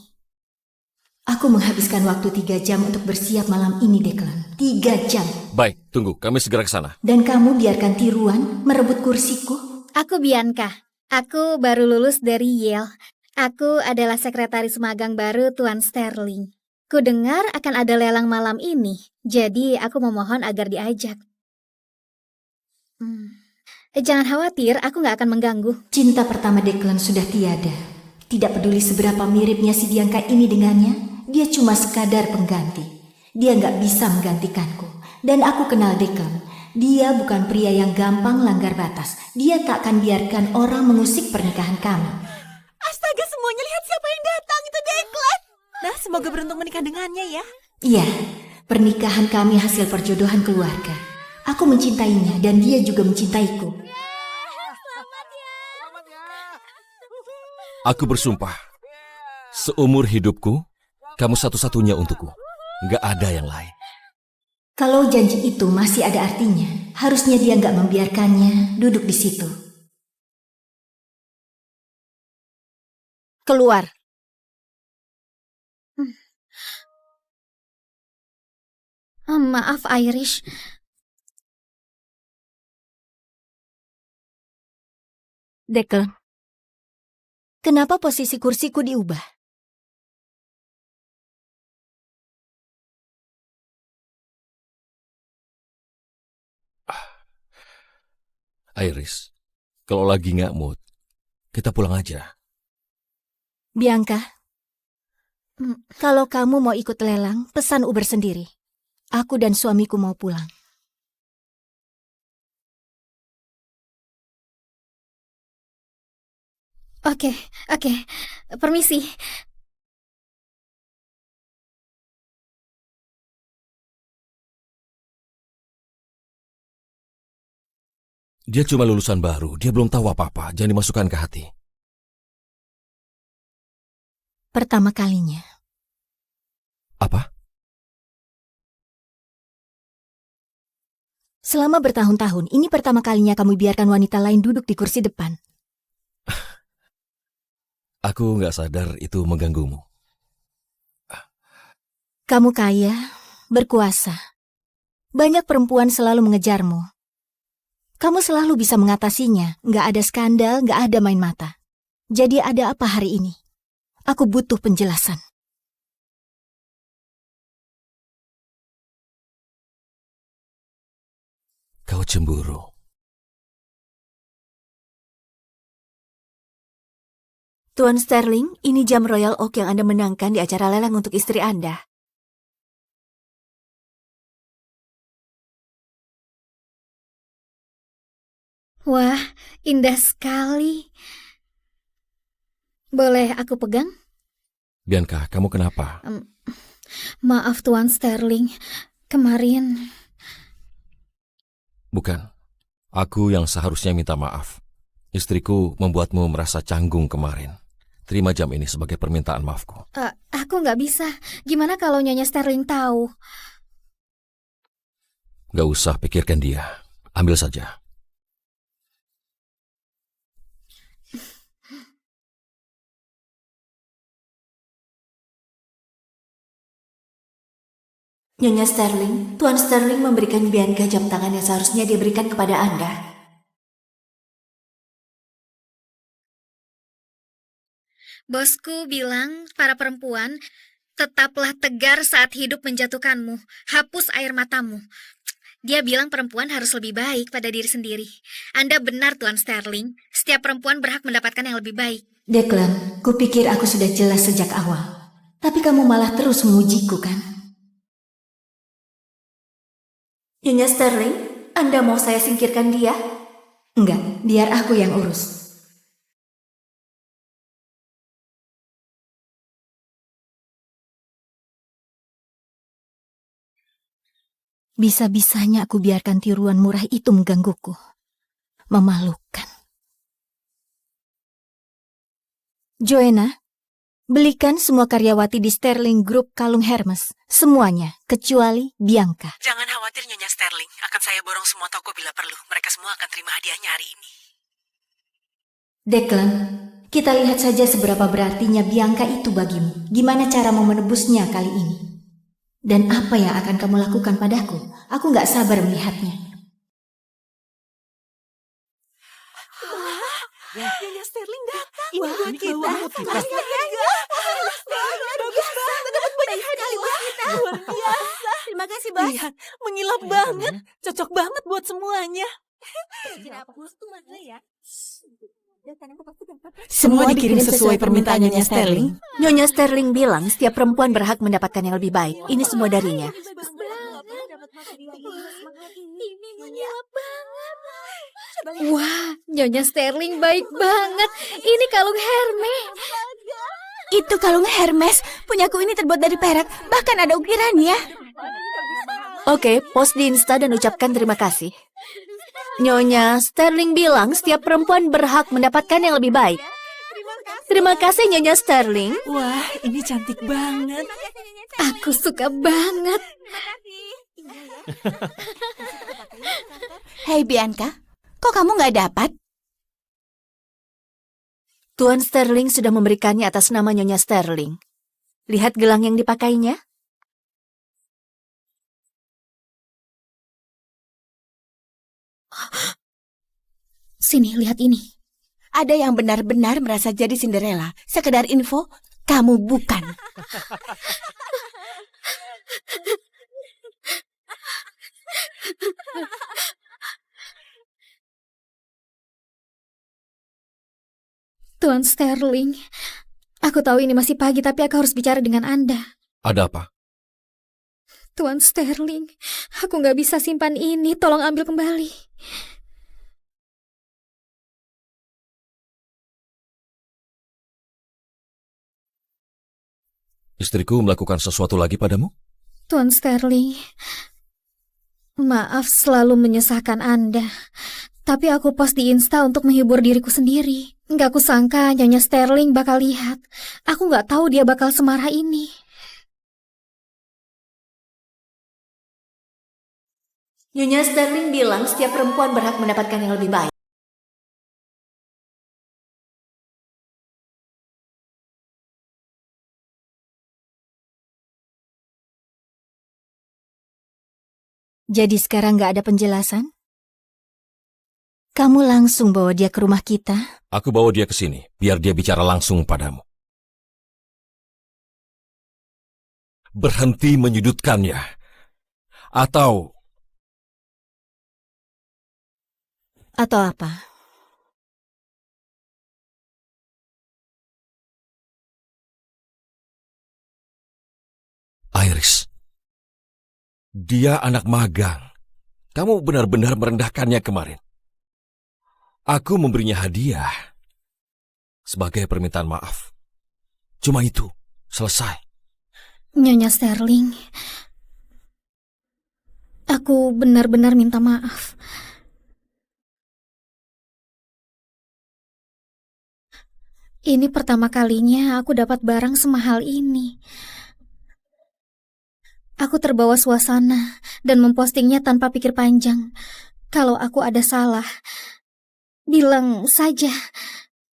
Aku menghabiskan waktu 3 jam untuk bersiap malam ini, Declan. 3 jam. Baik, tunggu. Kami segera ke sana. Dan kamu biarkan tiruan merebut kursiku? Aku Bianca. Aku baru lulus dari Yale. Aku adalah sekretaris magang baru Tuan Sterling. Ku dengar akan ada lelang malam ini, jadi aku memohon agar diajak. Jangan khawatir, aku nggak akan mengganggu. Cinta pertama Declan sudah tiada. Tidak peduli seberapa miripnya si Bianca ini dengannya, dia cuma sekadar pengganti. Dia nggak bisa menggantikanku. Dan aku kenal Declan. Dia bukan pria yang gampang langgar batas. Dia tak akan biarkan orang mengusik pernikahan kami. Astaga, semuanya lihat siapa yang datang, itu Declan. Nah, semoga beruntung menikah dengannya ya. Iya, pernikahan kami hasil perjodohan keluarga. Aku mencintainya dan dia juga mencintaiku. Aku bersumpah, seumur hidupku, kamu satu-satunya untukku. Nggak ada yang lain. Kalau janji itu masih ada artinya, harusnya dia nggak membiarkannya duduk di situ. Keluar. Maaf Irish. Declan, kenapa posisi kursiku diubah? Iris, kalau lagi nggak mood, kita pulang aja. Bianca, kalau kamu mau ikut lelang, pesan Uber sendiri. Aku dan suamiku mau pulang. Oke, permisi. Dia cuma lulusan baru, dia belum tahu apa-apa, jangan dimasukkan ke hati. Pertama kalinya. Apa? Selama bertahun-tahun, ini pertama kalinya kamu biarkan wanita lain duduk di kursi depan. Aku nggak sadar itu mengganggumu. Kamu kaya, berkuasa. Banyak perempuan selalu mengejarmu. Kamu selalu bisa mengatasinya, nggak ada skandal, nggak ada main mata. Jadi ada apa hari ini? Aku butuh penjelasan. Kau cemburu. Tuan Sterling, ini jam Royal Oak yang Anda menangkan di acara lelang untuk istri Anda. Wah, indah sekali. Boleh aku pegang? Bianca, kamu kenapa? Maaf Tuan Sterling, kemarin... Bukan, Aku yang seharusnya minta maaf. Istriku membuatmu merasa canggung kemarin. Terima jam ini sebagai permintaan maafku. Aku nggak bisa. Gimana kalau Nyonya Sterling tahu? Gak usah pikirkan dia. Ambil saja. Nyonya Sterling, Tuan Sterling memberikan Bianca jam tangan yang seharusnya dia berikan kepada Anda. Bosku bilang, para perempuan, tetaplah tegar saat hidup menjatuhkanmu. Hapus air matamu. Dia bilang perempuan harus lebih baik pada diri sendiri. Anda benar, Tuan Sterling. Setiap perempuan berhak mendapatkan yang lebih baik. Declan, kupikir aku sudah jelas sejak awal. Tapi kamu malah terus mengujiku, kan? Nyonya Sterling, Anda mau saya singkirkan dia? Enggak, biar aku yang urus. Bisa-bisanya aku biarkan tiruan murah itu menggangguku. Memalukan. Joanna, belikan semua karyawati di Sterling Group kalung Hermes. Semuanya, kecuali Bianca. Jangan khawatir Nyonya Sterling. Akan saya borong semua toko bila perlu. Mereka semua akan terima hadiahnya hari ini. Declan, kita lihat saja seberapa berartinya Bianca itu bagimu. Gimana caramu menebusnya kali ini? Dan apa yang akan kamu lakukan padaku? Aku gak sabar melihatnya. Nyonya Sterling datang. Ini buat kita. Bagus banget. Dapat banyak hadiah buat kita. Luar biasa. Terima kasih, Bos. Lihat, mengilap banget. Cocok banget buat semuanya. Semua dikirim sesuai permintaan Nyonya Sterling. Nyonya Sterling bilang setiap perempuan berhak mendapatkan yang lebih baik. Ini semua darinya. Wah, Nyonya Sterling baik banget. Ini kalung Hermes. Itu kalung Hermes. Punyaku ini terbuat dari perak. Bahkan ada ukirannya. Oke, post di Insta dan ucapkan terima kasih. Nyonya Sterling bilang setiap perempuan berhak mendapatkan yang lebih baik. Terima kasih Nyonya Sterling. Wah, ini cantik banget. Aku suka banget. Hei Bianca, kok kamu gak dapat? Tuan Sterling sudah memberikannya atas nama Nyonya Sterling. Lihat gelang yang dipakainya. Sini, lihat ini. Ada yang benar-benar merasa jadi Cinderella. Sekedar info, kamu bukan. Tuan Sterling, aku tahu ini masih pagi, tapi aku harus bicara dengan Anda. Ada apa? Tuan Sterling, aku nggak bisa simpan ini. Tolong ambil kembali. Istriku melakukan sesuatu lagi padamu? Tuan Sterling, maaf selalu menyusahkan Anda. Tapi aku post di Insta untuk menghibur diriku sendiri. Nggak kusangka Nyonya Sterling bakal lihat. Aku nggak tahu dia bakal semarah ini. Nyonya Sterling bilang setiap perempuan berhak mendapatkan yang lebih baik. Jadi sekarang nggak ada penjelasan? Kamu langsung bawa dia ke rumah kita? Aku bawa dia ke sini, biar dia bicara langsung padamu. Berhenti menyudutkannya. Atau apa? Iris. Dia anak magang. Kamu benar-benar merendahkannya kemarin. Aku memberinya hadiah sebagai permintaan maaf. Cuma itu, selesai. Nyonya Sterling, aku benar-benar minta maaf. Ini pertama kalinya aku dapat barang semahal ini. Aku terbawa suasana dan mempostingnya tanpa pikir panjang. Kalau aku ada salah, bilang saja,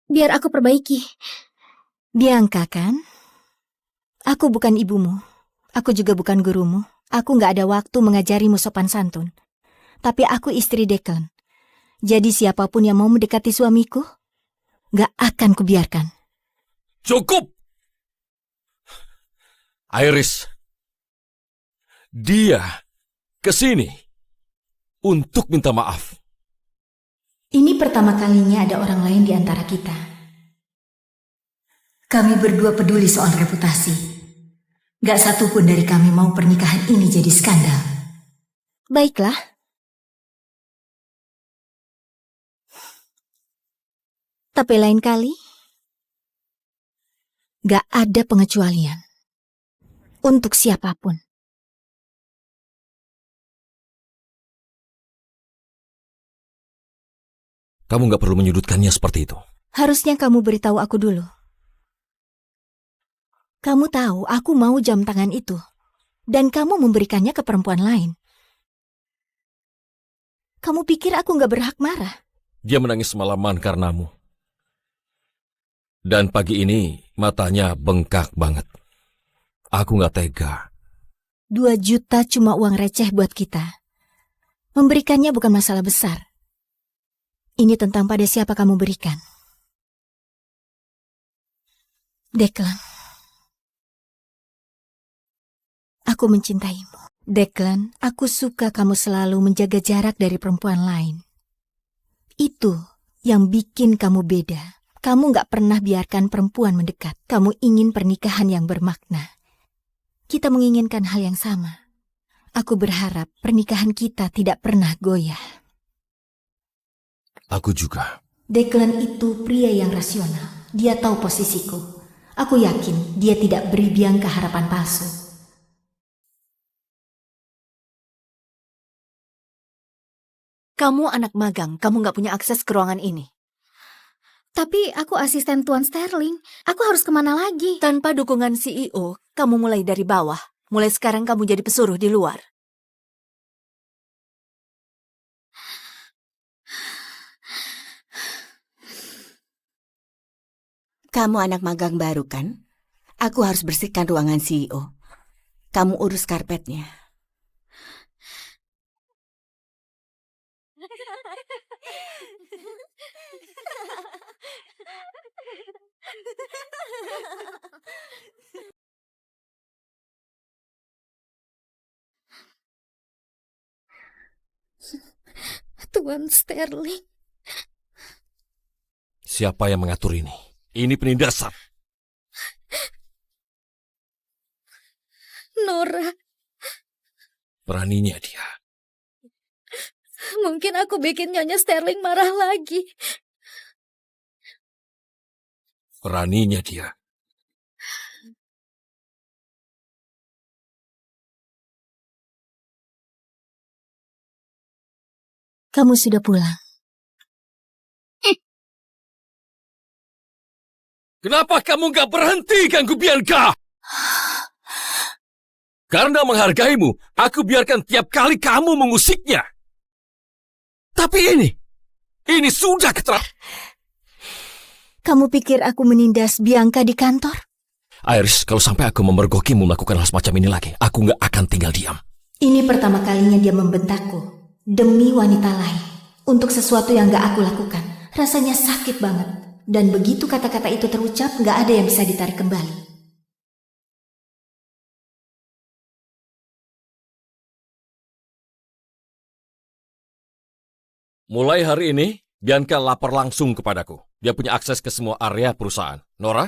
biar aku perbaiki. Bianca kan? Aku bukan ibumu. Aku juga bukan gurumu. Aku gak ada waktu mengajarimu sopan santun. Tapi aku istri Declan. Jadi siapapun yang mau mendekati suamiku, gak akan kubiarkan. Cukup! Iris, dia kesini untuk minta maaf. Ini pertama kalinya ada orang lain di antara kita. Kami berdua peduli soal reputasi. Gak satupun dari kami mau pernikahan ini jadi skandal. Baiklah. Tapi lain kali, gak ada pengecualian. Untuk siapapun. Kamu gak perlu menyudutkannya seperti itu. Harusnya kamu beritahu aku dulu. Kamu tahu aku mau jam tangan itu. Dan kamu memberikannya ke perempuan lain. Kamu pikir aku gak berhak marah? Dia menangis semalaman karenamu. Dan pagi ini matanya bengkak banget. Aku gak tega. 2 juta cuma uang receh buat kita. Memberikannya bukan masalah besar. Ini tentang pada siapa kamu berikan. Declan. Aku mencintaimu. Declan, aku suka kamu selalu menjaga jarak dari perempuan lain. Itu yang bikin kamu beda. Kamu gak pernah biarkan perempuan mendekat. Kamu ingin pernikahan yang bermakna. Kita menginginkan hal yang sama. Aku berharap pernikahan kita tidak pernah goyah. Aku juga. Declan itu pria yang rasional. Dia tahu posisiku. Aku yakin dia tidak beri Bianca harapan palsu. Kamu anak magang, kamu gak punya akses ke ruangan ini. Tapi aku asisten Tuan Sterling. Aku harus kemana lagi? Tanpa dukungan CEO, kamu mulai dari bawah. Mulai sekarang kamu jadi pesuruh di luar. Kamu anak magang baru kan? Aku harus bersihkan ruangan CEO. Kamu urus karpetnya. Tuan Sterling. Siapa yang mengatur ini? Ini penindasan. Nora. Beraninya dia. Mungkin aku bikin Nyonya Sterling marah lagi. Beraninya dia. Kamu sudah pulang. Kenapa kamu gak berhenti ganggu Bianca? Karena menghargaimu, aku biarkan tiap kali kamu mengusiknya. Tapi ini sudah keterlaluan. Kamu pikir aku menindas Bianca di kantor? Iris, kalau sampai aku memergokimu melakukan hal semacam ini lagi, aku gak akan tinggal diam. Ini pertama kalinya dia membentakku. Demi wanita lain. Untuk sesuatu yang gak aku lakukan. Rasanya sakit banget. Dan begitu kata-kata itu terucap, gak ada yang bisa ditarik kembali. Mulai hari ini, Bianca lapor langsung kepadaku. Dia punya akses ke semua area perusahaan. Nora,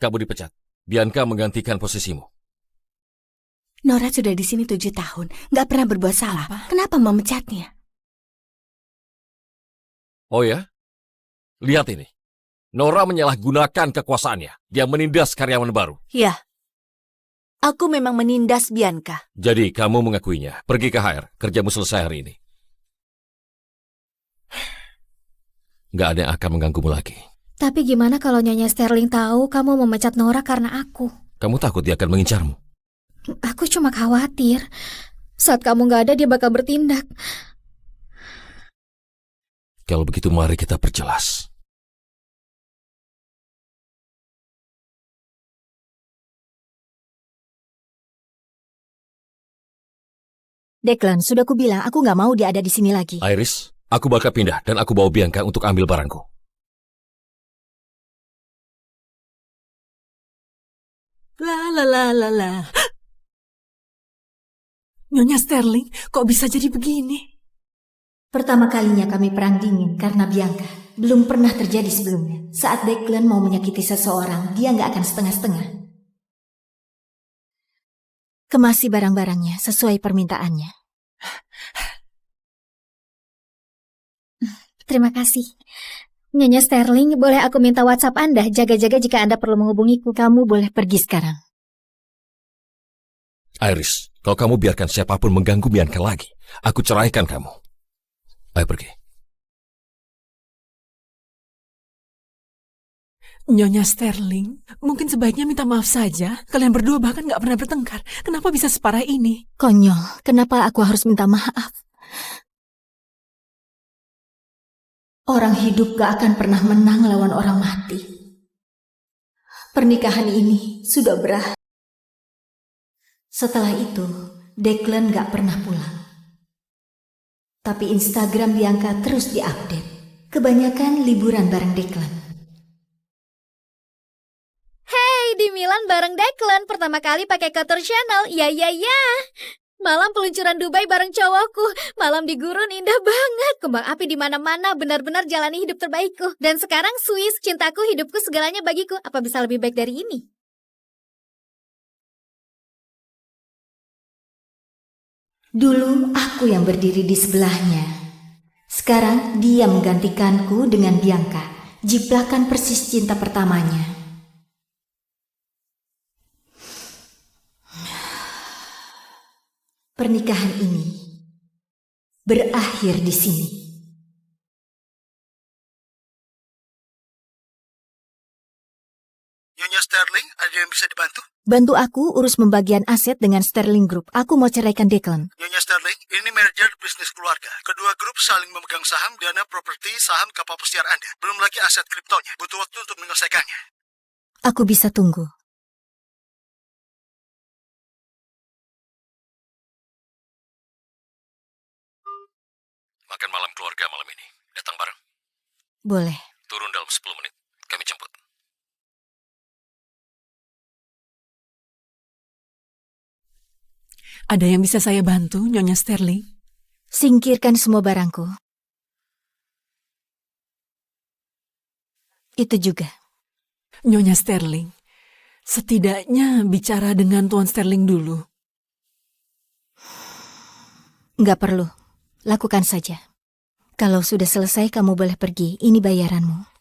kamu dipecat. Bianca menggantikan posisimu. Nora sudah di sini 7 tahun, gak pernah berbuat salah. Kenapa memecatnya? Oh ya? Lihat ini. Nora menyalahgunakan kekuasaannya. Dia menindas karyawan baru. Ya. Aku memang menindas Bianca. Jadi kamu mengakuinya. Pergi ke HR. Kerjamu selesai hari ini. Gak ada yang akan mengganggumu lagi. Tapi gimana kalau Nyonya Sterling tahu kamu memecat Nora karena aku? Kamu takut dia akan mengincarmu? Aku cuma khawatir. Saat kamu nggak ada, dia bakal bertindak. Kalau begitu, mari kita perjelas. Declan, sudah kubilang aku nggak mau dia ada di sini lagi. Iris, aku bakal pindah dan aku bawa Bianca untuk ambil barangku. La. Nyonya Sterling, kok bisa jadi begini? Pertama kalinya kami perang dingin karena Bianca. Belum pernah terjadi sebelumnya. Saat Declan mau menyakiti seseorang, dia nggak akan setengah-setengah. Kemasi barang-barangnya sesuai permintaannya. Terima kasih. Nyonya Sterling, boleh aku minta WhatsApp Anda? Jaga-jaga jika Anda perlu menghubungiku. Kamu boleh pergi sekarang. Iris, kalau kamu biarkan siapapun mengganggu Bianca lagi, aku ceraikan kamu. Ayo pergi. Nyonya Sterling, mungkin sebaiknya minta maaf saja. Kalian berdua bahkan gak pernah bertengkar. Kenapa bisa separah ini? Konyol, kenapa aku harus minta maaf? Orang hidup gak akan pernah menang lawan orang mati. Pernikahan ini sudah berakhir. Setelah itu, Declan gak pernah pulang. Tapi Instagram Bianca terus diupdate. Kebanyakan liburan bareng Declan. Hey, di Milan bareng Declan. Pertama kali pakai Couture Channel. Ya. Malam peluncuran Dubai bareng cowokku. Malam di gurun indah banget. Kembang api di mana-mana, benar-benar jalani hidup terbaikku. Dan sekarang Swiss, cintaku, hidupku, segalanya bagiku. Apa bisa lebih baik dari ini? Dulu aku yang berdiri di sebelahnya. Sekarang dia menggantikanku dengan Bianca. Jiplakan persis cinta pertamanya. Pernikahan ini berakhir di sini. Nyonya Sterling, ada yang bisa dibantu? Bantu aku urus pembagian aset dengan Sterling Group. Aku mau ceraikan Declan. Nyonya Sterling, ini merger bisnis keluarga. Kedua grup saling memegang saham, dana properti, saham kapal pesiar Anda. Belum lagi aset kriptonya. Butuh waktu untuk menyelesaikannya. Aku bisa tunggu. Makan malam keluarga malam ini. Datang bareng. Boleh. Turun dalam 10 menit. Kami jemput. Ada yang bisa saya bantu, Nyonya Sterling? Singkirkan semua barangku. Itu juga. Nyonya Sterling, setidaknya bicara dengan Tuan Sterling dulu. Nggak perlu. Lakukan saja. Kalau sudah selesai, kamu boleh pergi. Ini bayaranmu.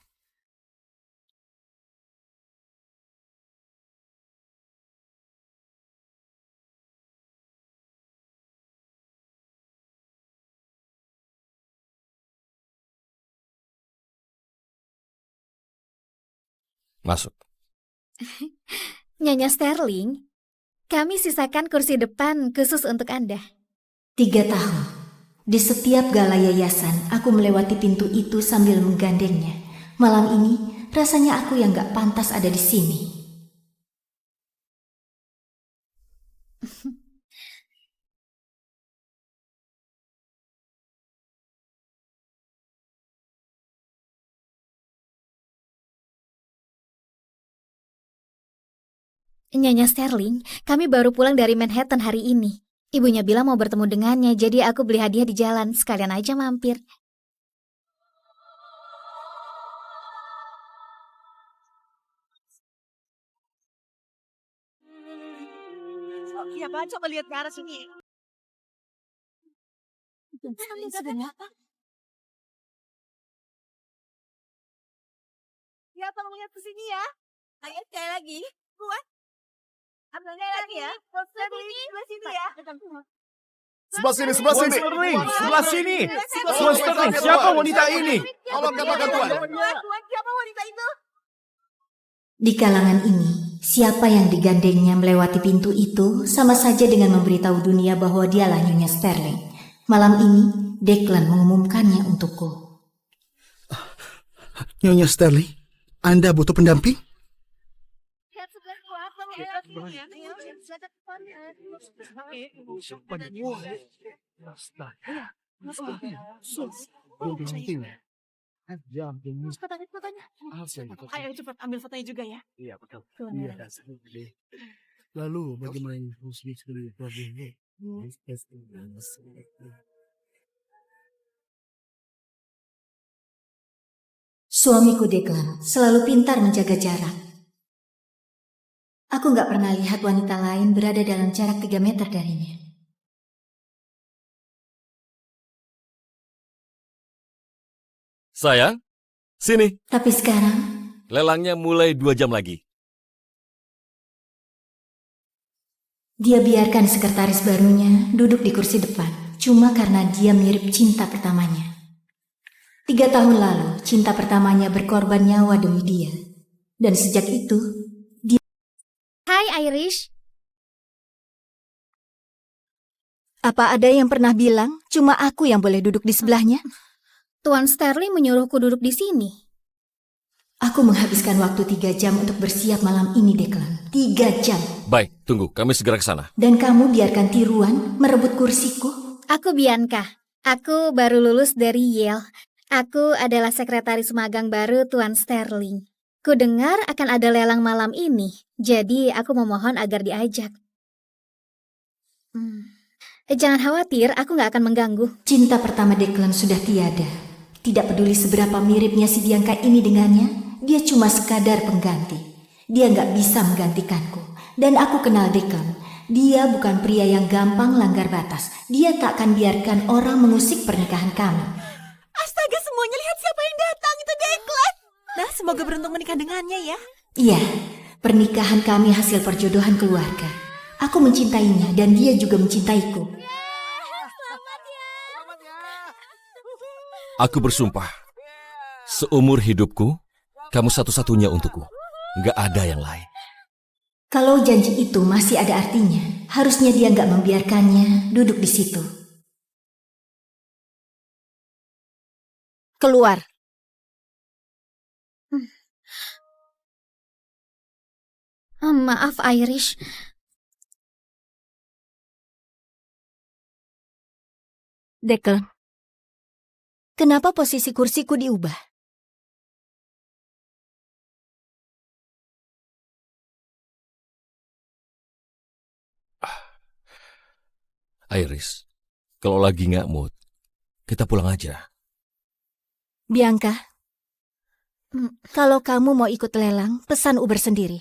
Masuk. Nyonya Sterling, kami sisakan kursi depan khusus untuk Anda. 3 tahun. Di setiap gala yayasan, aku melewati pintu itu sambil menggandengnya. Malam ini, rasanya aku yang gak pantas ada di sini. Nyonya Sterling, kami baru pulang dari Manhattan hari ini. Ibunya bilang mau bertemu dengannya, jadi aku beli hadiah di jalan. Sekalian aja mampir. Iya, Pak. Coba lihat ke arah sini. Apa? Ya, tolong lihat ke sini ya. Ayo, sekali lagi. Kuat. Ambilnya lagi ya. Sebelah sini ya. Sebelah sini. Sebelah ssini. Tuan Sterling, siapa wanita ini? Tolong katakan Tuan. Tuan, siapa wanita itu? Di kalangan ini, siapa yang digandengnya melewati pintu itu sama saja dengan memberitahu dunia bahwa dialah Nyonya Sterling. Malam ini, Declan mengumumkannya untukku. Nyonya Sterling, Anda butuh pendamping? Ayo cepat ambil fotonya juga ya. Iya betul. Iya. Lalu bagaimana musik ini? Suamiku Declan selalu pintar menjaga jarak. Aku nggak pernah lihat wanita lain berada dalam jarak 3 meter darinya. Sayang, sini. Tapi sekarang, Lelangnya mulai 2 jam lagi. dia biarkan sekretaris barunya duduk di kursi depan, cuma karena dia mirip cinta pertamanya. 3 tahun lalu, cinta pertamanya berkorban nyawa demi dia. Dan sejak itu, dia... Hai Irish. Apa ada yang pernah bilang, cuma aku yang boleh duduk di sebelahnya? Tuan Sterling menyuruhku duduk di sini. Aku menghabiskan waktu 3 jam untuk bersiap malam ini, Declan. 3 jam. Baik, tunggu. Kami segera ke sana. Dan kamu biarkan tiruan merebut kursiku? Aku Bianca. Aku baru lulus dari Yale. Aku adalah sekretaris magang baru Tuan Sterling. Ku dengar akan ada lelang malam ini, jadi aku memohon agar diajak. Jangan khawatir, aku nggak akan mengganggu. Cinta pertama Declan sudah tiada. Tidak peduli seberapa miripnya si Bianca ini dengannya, dia cuma sekadar pengganti. Dia nggak bisa menggantikanku. Dan aku kenal Declan. Dia bukan pria yang gampang langgar batas. Dia tak akan biarkan orang mengusik pernikahan kami. Astaga, semuanya lihat siapa yang datang, itu Declan. Nah, semoga beruntung menikah dengannya ya. Iya, pernikahan kami hasil perjodohan keluarga. Aku mencintainya dan dia juga mencintaiku. Aku bersumpah, seumur hidupku, kamu satu-satunya untukku. Nggak ada yang lain. Kalau janji itu masih ada artinya, harusnya dia nggak membiarkannya duduk di situ. Keluar. Maaf Irish. Declan, kenapa posisi kursiku diubah? Iris, kalau lagi nggak mood, kita pulang aja. Bianca, kalau kamu mau ikut lelang, pesan Uber sendiri.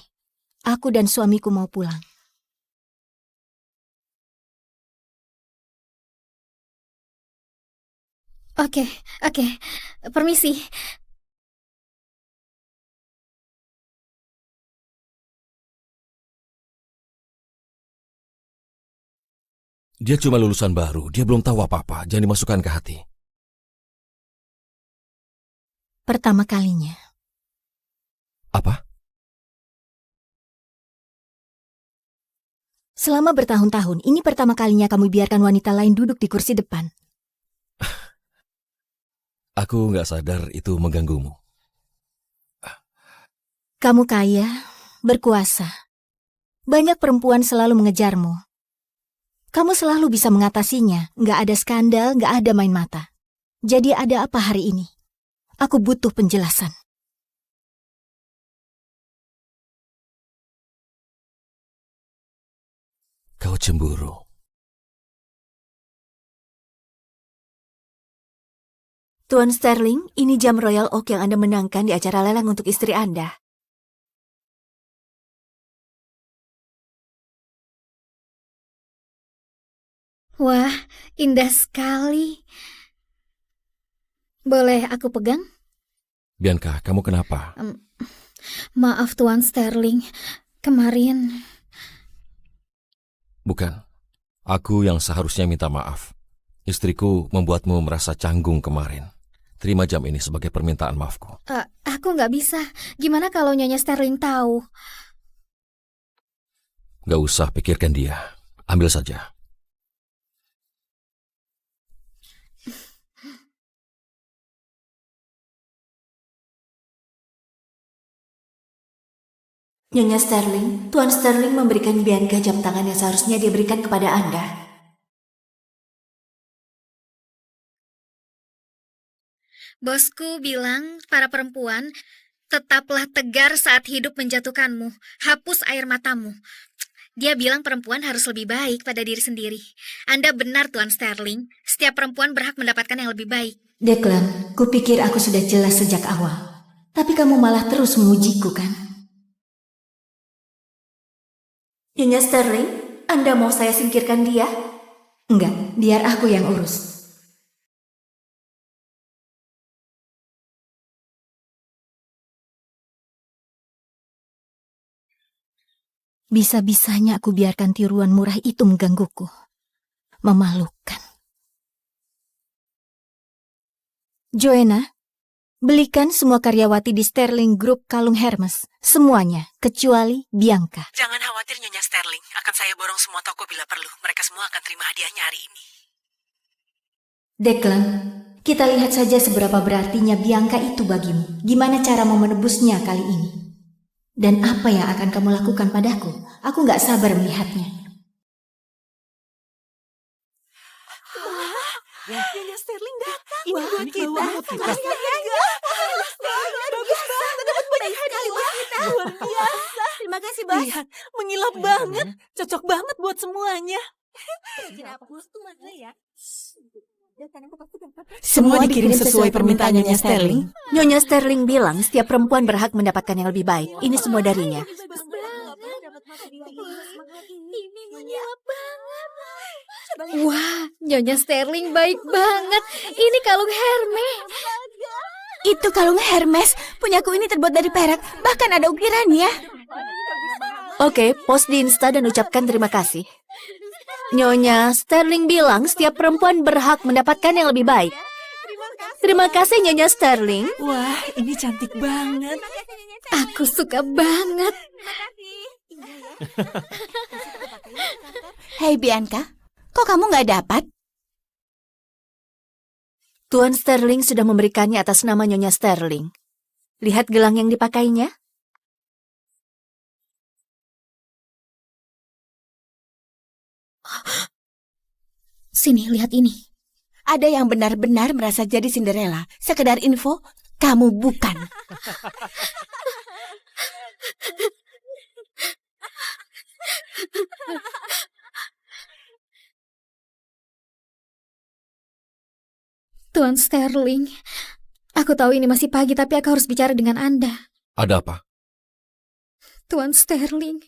Aku dan suamiku mau pulang. Oke. Permisi. Dia cuma lulusan baru, dia belum tahu apa-apa, jangan dimasukkan ke hati. Pertama kalinya. Apa? Selama bertahun-tahun, ini pertama kalinya kamu biarkan wanita lain duduk di kursi depan. Aku nggak sadar itu mengganggumu. Kamu kaya, berkuasa. Banyak perempuan selalu mengejarmu. Kamu selalu bisa mengatasinya, nggak ada skandal, nggak ada main mata. Jadi ada apa hari ini? Aku butuh penjelasan. Kau cemburu. Tuan Sterling, ini jam Royal Oak yang Anda menangkan di acara lelang untuk istri Anda. Wah, indah sekali. Boleh aku pegang? Bianca, kamu kenapa? Maaf Tuan Sterling, kemarin... Bukan, aku yang seharusnya minta maaf. Istriku membuatmu merasa canggung kemarin. Terima jam ini sebagai permintaan maafku. Aku nggak bisa. Gimana kalau Nyonya Sterling tahu? Gak usah pikirkan dia. Ambil saja. Nyonya Sterling, Tuan Sterling memberikan Bianca jam tangan yang seharusnya dia berikan kepada Anda. Bosku bilang, para perempuan, tetaplah tegar saat hidup menjatuhkanmu. Hapus air matamu. Dia bilang perempuan harus lebih baik pada diri sendiri. Anda benar, Tuan Sterling. Setiap perempuan berhak mendapatkan yang lebih baik. Declan, kupikir aku sudah jelas sejak awal. Tapi kamu malah terus mengujiku, kan? Nyonya Sterling, Anda mau saya singkirkan dia? Enggak, biar aku yang urus. Bisa-bisanya aku biarkan tiruan murah itu menggangguku. Memalukan. Joanna, belikan semua karyawati di Sterling Group kalung Hermes. Semuanya, kecuali Bianca. Jangan khawatir Nyonya Sterling, akan saya borong semua toko bila perlu. Mereka semua akan terima hadiahnya hari ini. Declan, kita lihat saja seberapa berartinya Bianca itu bagimu. Gimana caramu menebusnya kali ini? Dan apa yang akan kamu lakukan padaku? Aku gak sabar melihatnya. Nyonya Sterling datang. Ini buat kita. Bagus banget. Dapat banyak hadiah. Luar biasa. Terima kasih, Bos. Lihat, mengilap banget. Cocok banget buat semuanya. Semua dikirim sesuai permintaan Nyonya Sterling. Nyonya Sterling bilang setiap perempuan berhak mendapatkan yang lebih baik. Ini semua darinya. Wah, Nyonya Sterling baik banget. Ini kalung Hermes. Itu kalung Hermes. Punyaku ini terbuat dari perak. Bahkan ada ukirannya. Oke, post di Insta dan ucapkan terima kasih. Nyonya Sterling bilang setiap perempuan berhak mendapatkan yang lebih baik. Terima kasih Nyonya Sterling. Wah, ini cantik banget. Aku suka banget. Hei Bianca, kok kamu gak dapat? Tuan Sterling sudah memberikannya atas nama Nyonya Sterling. Lihat gelang yang dipakainya. Sini, lihat ini. Ada yang benar-benar merasa jadi Cinderella. Sekedar info, kamu bukan. Tuan Sterling, aku tahu ini masih pagi tapi aku harus bicara dengan Anda. Ada apa? Tuan Sterling,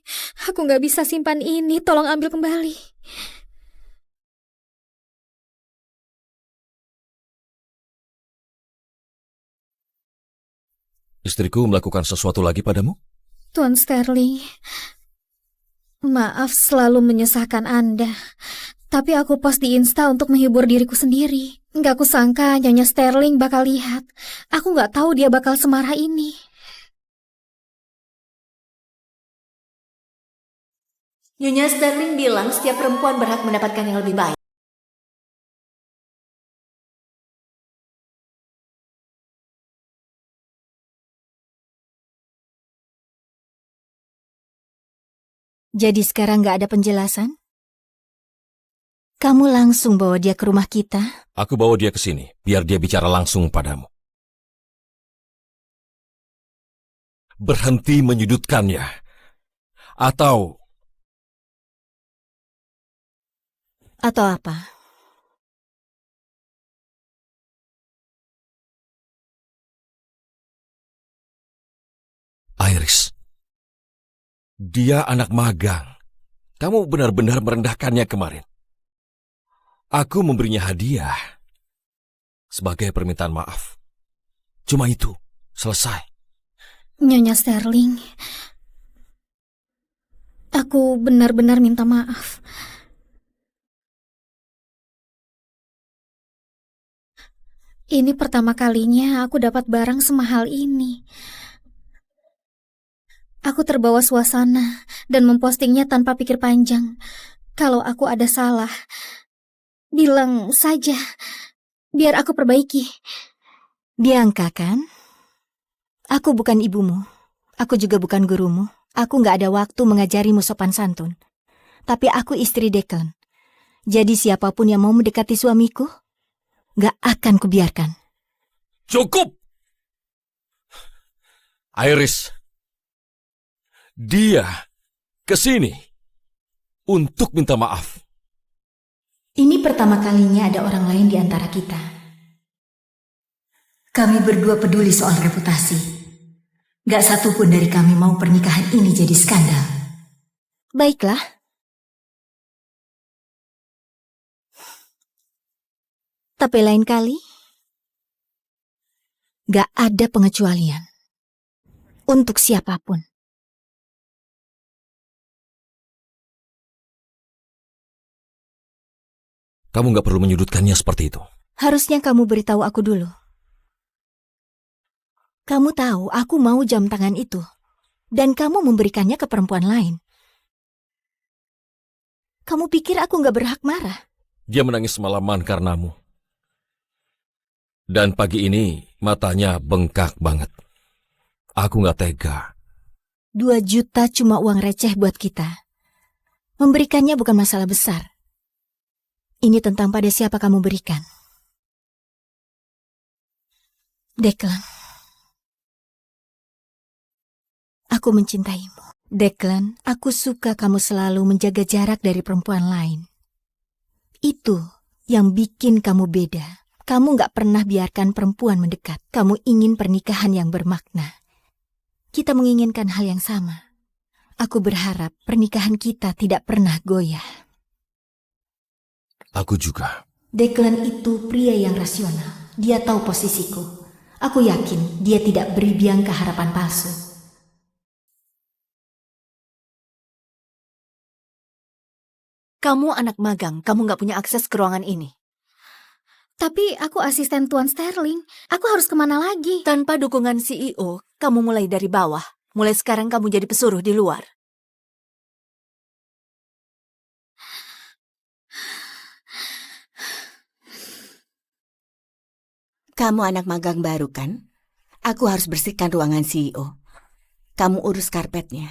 aku nggak bisa simpan ini. Tolong ambil kembali. Istriku melakukan sesuatu lagi padamu? Tuan Sterling, maaf selalu menyusahkan Anda. Tapi aku post di Insta untuk menghibur diriku sendiri. Nggak kusangka Nyonya Sterling bakal lihat. Aku nggak tahu dia bakal semarah ini. Nyonya Sterling bilang setiap perempuan berhak mendapatkan yang lebih baik. Jadi sekarang nggak ada penjelasan? Kamu langsung bawa dia ke rumah kita? Aku bawa dia ke sini, biar dia bicara langsung padamu. Berhenti menyudutkannya. Atau apa? Iris. Dia anak magang. Kamu benar-benar merendahkannya kemarin. Aku memberinya hadiah sebagai permintaan maaf. Cuma itu, selesai. Nyonya Sterling, aku benar-benar minta maaf. Ini pertama kalinya aku dapat barang semahal ini. Aku terbawa suasana dan mempostingnya tanpa pikir panjang. Kalau aku ada salah, bilang saja, biar aku perbaiki. Bianca kan? Aku bukan ibumu. Aku juga bukan gurumu. Aku gak ada waktu mengajarimu sopan santun. Tapi aku istri Declan. Jadi siapapun yang mau mendekati suamiku, gak akan kubiarkan. Cukup! Iris, dia kesini untuk minta maaf. Ini pertama kalinya ada orang lain di antara kita. Kami berdua peduli soal reputasi. Gak satupun dari kami mau pernikahan ini jadi skandal. Baiklah. Tapi lain kali, gak ada pengecualian. Untuk siapapun. Kamu gak perlu menyudutkannya seperti itu. Harusnya kamu beritahu aku dulu. Kamu tahu aku mau jam tangan itu. Dan kamu memberikannya ke perempuan lain. Kamu pikir aku gak berhak marah? Dia menangis semalaman karenamu. Dan pagi ini matanya bengkak banget. Aku gak tega. 2 juta cuma uang receh buat kita. Memberikannya bukan masalah besar. Ini tentang pada siapa kamu berikan. Declan. Aku mencintaimu. Declan, aku suka kamu selalu menjaga jarak dari perempuan lain. Itu yang bikin kamu beda. Kamu gak pernah biarkan perempuan mendekat. Kamu ingin pernikahan yang bermakna. Kita menginginkan hal yang sama. Aku berharap pernikahan kita tidak pernah goyah. Aku juga. Declan itu pria yang rasional. Dia tahu posisiku. Aku yakin dia tidak beri Bianca harapan palsu. Kamu anak magang, kamu gak punya akses ke ruangan ini. Tapi aku asisten Tuan Sterling. Aku harus kemana lagi? Tanpa dukungan CEO, kamu mulai dari bawah. Mulai sekarang kamu jadi pesuruh di luar. Kamu anak magang baru kan? Aku harus bersihkan ruangan CEO. Kamu urus karpetnya.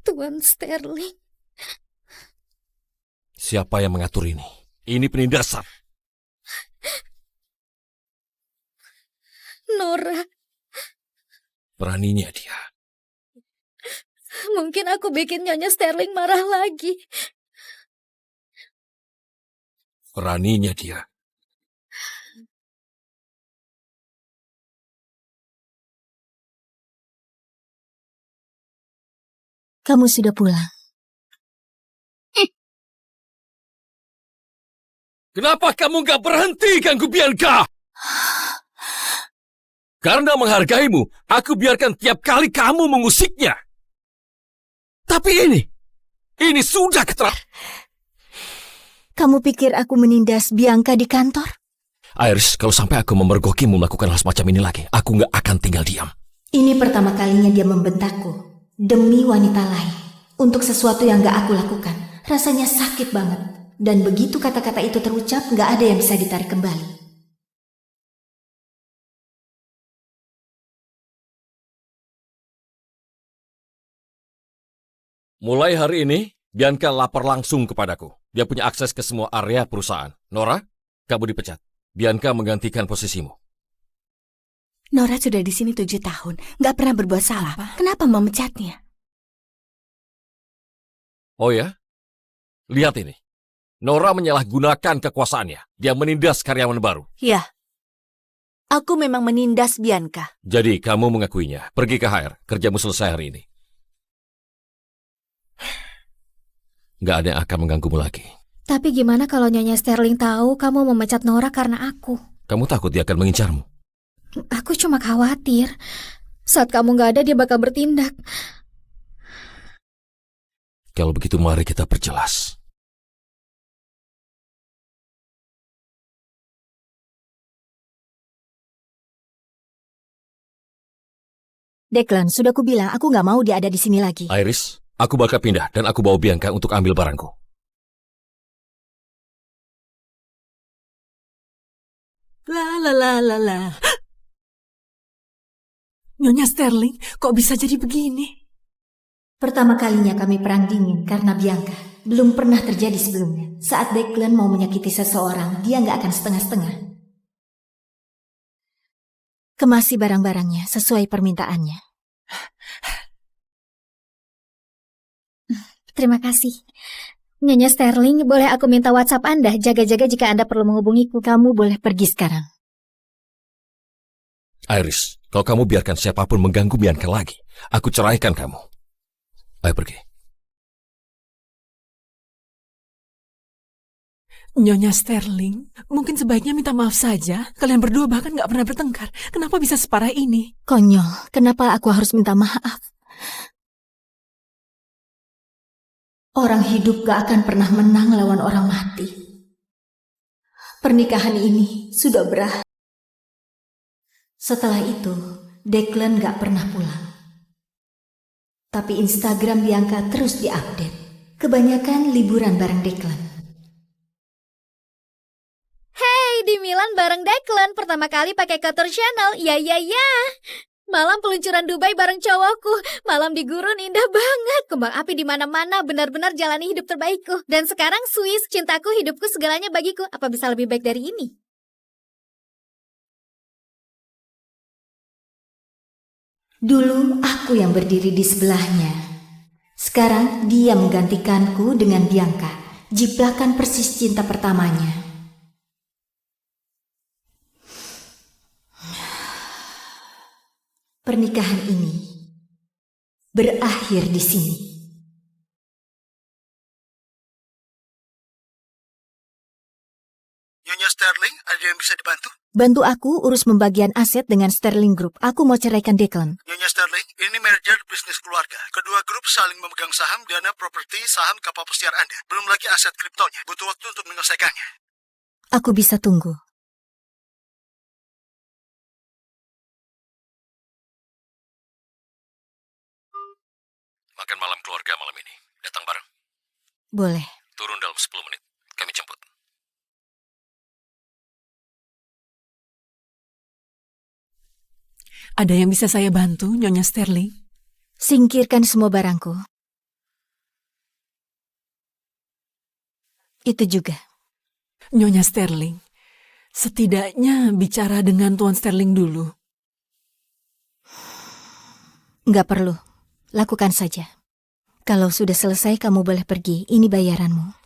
Tuan Sterling. Siapa yang mengatur ini? Ini penindasan. Nora. Beraninya dia. Mungkin aku bikin Nyonya Sterling marah lagi. Beraninya dia. Kamu sudah pulang. Kenapa kamu gak berhenti ganggu Bianca? Karena menghargaimu, aku biarkan tiap kali kamu mengusiknya. Tapi ini sudah keterlaluan. Kamu pikir aku menindas Bianca di kantor? Iris, kalau sampai aku memergokimu melakukan hal semacam ini lagi, aku gak akan tinggal diam. Ini pertama kalinya dia membentakku. Demi wanita lain. Untuk sesuatu yang gak aku lakukan. Rasanya sakit banget. Dan begitu kata-kata itu terucap, gak ada yang bisa ditarik kembali. Mulai hari ini, Bianca lapor langsung kepadaku. Dia punya akses ke semua area perusahaan. Nora, kamu dipecat. Bianca menggantikan posisimu. Nora sudah di sini 7 tahun, gak pernah berbuat salah. Kenapa memecatnya? Oh ya? Lihat ini. Nora menyalahgunakan kekuasaannya. Dia menindas karyawan baru. Ya. Aku memang menindas Bianca. Jadi kamu mengakuinya. Pergi ke HR. Kerjamu selesai hari ini. Gak ada yang akan mengganggumu lagi. Tapi gimana kalau Nyonya Sterling tahu kamu memecat Nora karena aku? Kamu takut dia akan mengincarmu? Aku cuma khawatir. Saat kamu nggak ada, dia bakal bertindak. Kalau begitu mari kita perjelas. Declan, sudah kubilang aku nggak mau dia ada di sini lagi. Iris, aku bakal pindah dan aku bawa Bianca untuk ambil barangku. La. Nyonya Sterling, kok bisa jadi begini? Pertama kalinya kami perang dingin karena Bianca. Belum pernah terjadi sebelumnya. Saat Declan mau menyakiti seseorang, dia nggak akan setengah-setengah. Kemasi barang-barangnya sesuai permintaannya. Terima kasih. Nyonya Sterling, boleh aku minta WhatsApp Anda? Jaga-jaga jika Anda perlu menghubungiku. Kamu boleh pergi sekarang. Iris, kalau kamu biarkan siapapun mengganggu Bianca lagi, aku ceraikan kamu. Ayo pergi. Nyonya Sterling, mungkin sebaiknya minta maaf saja. Kalian berdua bahkan nggak pernah bertengkar. Kenapa bisa separah ini? Konyol, kenapa aku harus minta maaf? Orang hidup gak akan pernah menang lawan orang mati. Pernikahan ini sudah berakhir. Setelah itu, Declan gak pernah pulang. Tapi Instagram Bianca terus diupdate. Kebanyakan liburan bareng Declan. Hey, di Milan bareng Declan. Pertama kali pakai Couture Channel. Ya. Malam peluncuran Dubai bareng cowokku. Malam di gurun indah banget. Kembang api di mana-mana, benar-benar jalani hidup terbaikku. Dan sekarang Swiss, cintaku, hidupku, segalanya bagiku. Apa bisa lebih baik dari ini? Dulu aku yang berdiri di sebelahnya. Sekarang dia menggantikanku dengan Bianca. Jiplakan persis cinta pertamanya. Pernikahan ini berakhir di sini. Nyonya Sterling, ada yang bisa dibantu? Bantu aku urus pembagian aset dengan Sterling Group. Aku mau ceraikan Declan. Nyonya Sterling, ini merger bisnis keluarga. Kedua grup saling memegang saham, dana properti, saham kapal pesiar Anda. Belum lagi aset kriptonya. Butuh waktu untuk menyelesaikannya. Aku bisa tunggu. Makan malam keluarga malam ini. Datang bareng. Boleh. Turun dalam 10 menit. Kami jemput. Ada yang bisa saya bantu, Nyonya Sterling? Singkirkan semua barangku. Itu juga. Nyonya Sterling, setidaknya bicara dengan Tuan Sterling dulu. Nggak perlu. Lakukan saja. Kalau sudah selesai, kamu boleh pergi. Ini bayaranmu.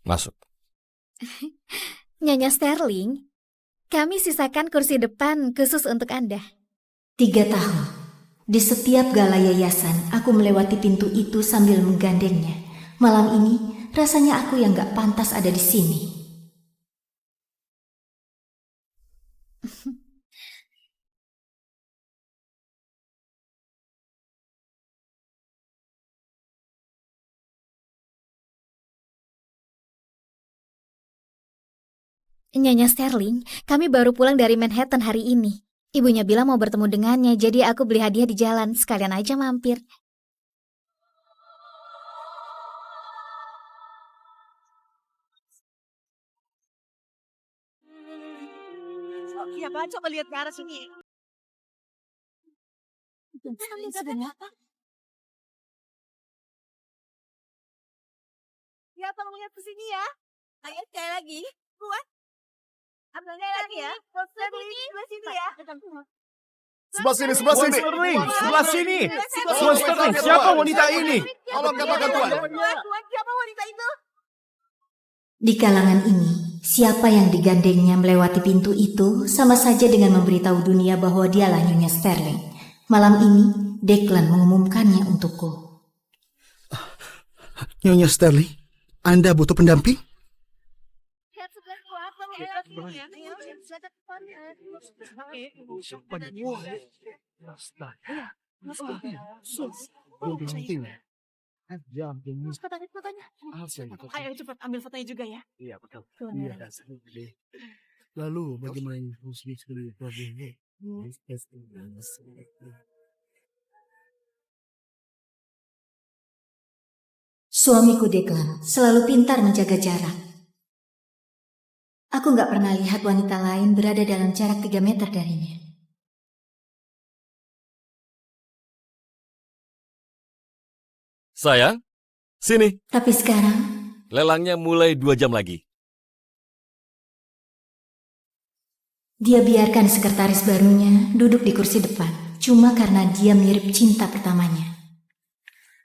Masuk. Nyonya Sterling, kami sisakan kursi depan khusus untuk Anda. 3 tahun. Di setiap gala yayasan, aku melewati pintu itu sambil menggandengnya. Malam ini, rasanya aku yang gak pantas ada di sini. Nyonya Sterling, kami baru pulang dari Manhattan hari ini. Ibunya bilang mau bertemu dengannya, jadi aku beli hadiah di jalan. Sekalian aja mampir. Iya, coba lihat ke arah sini. Apa? Ya, tolong lihat ke sini ya. Ayo, sekali lagi. Kuat. Ambil lagi ya. Sebelah sini ya. Sebelah sini, sebelah sini. Sterling, sebelah sini. Tuan Sterling, siapa wanita ini? Tolong katakan Tuan. Siapa wanita itu? Di kalangan ini, siapa yang digandengnya melewati pintu itu sama saja dengan memberitahu dunia bahwa dialah Nyonya Sterling. Malam ini, Declan mengumumkannya untukku. Nyonya Sterling, Anda butuh pendamping? Ayo cepat ambil fotonya juga ya. Iya betul. Lalu bagaimana musik ini? Suamiku Declan selalu pintar menjaga jarak. Aku nggak pernah lihat wanita lain berada dalam jarak 3 meter darinya. Sayang, sini. Tapi sekarang, Lelangnya mulai 2 jam lagi. dia biarkan sekretaris barunya duduk di kursi depan, cuma karena dia mirip cinta pertamanya.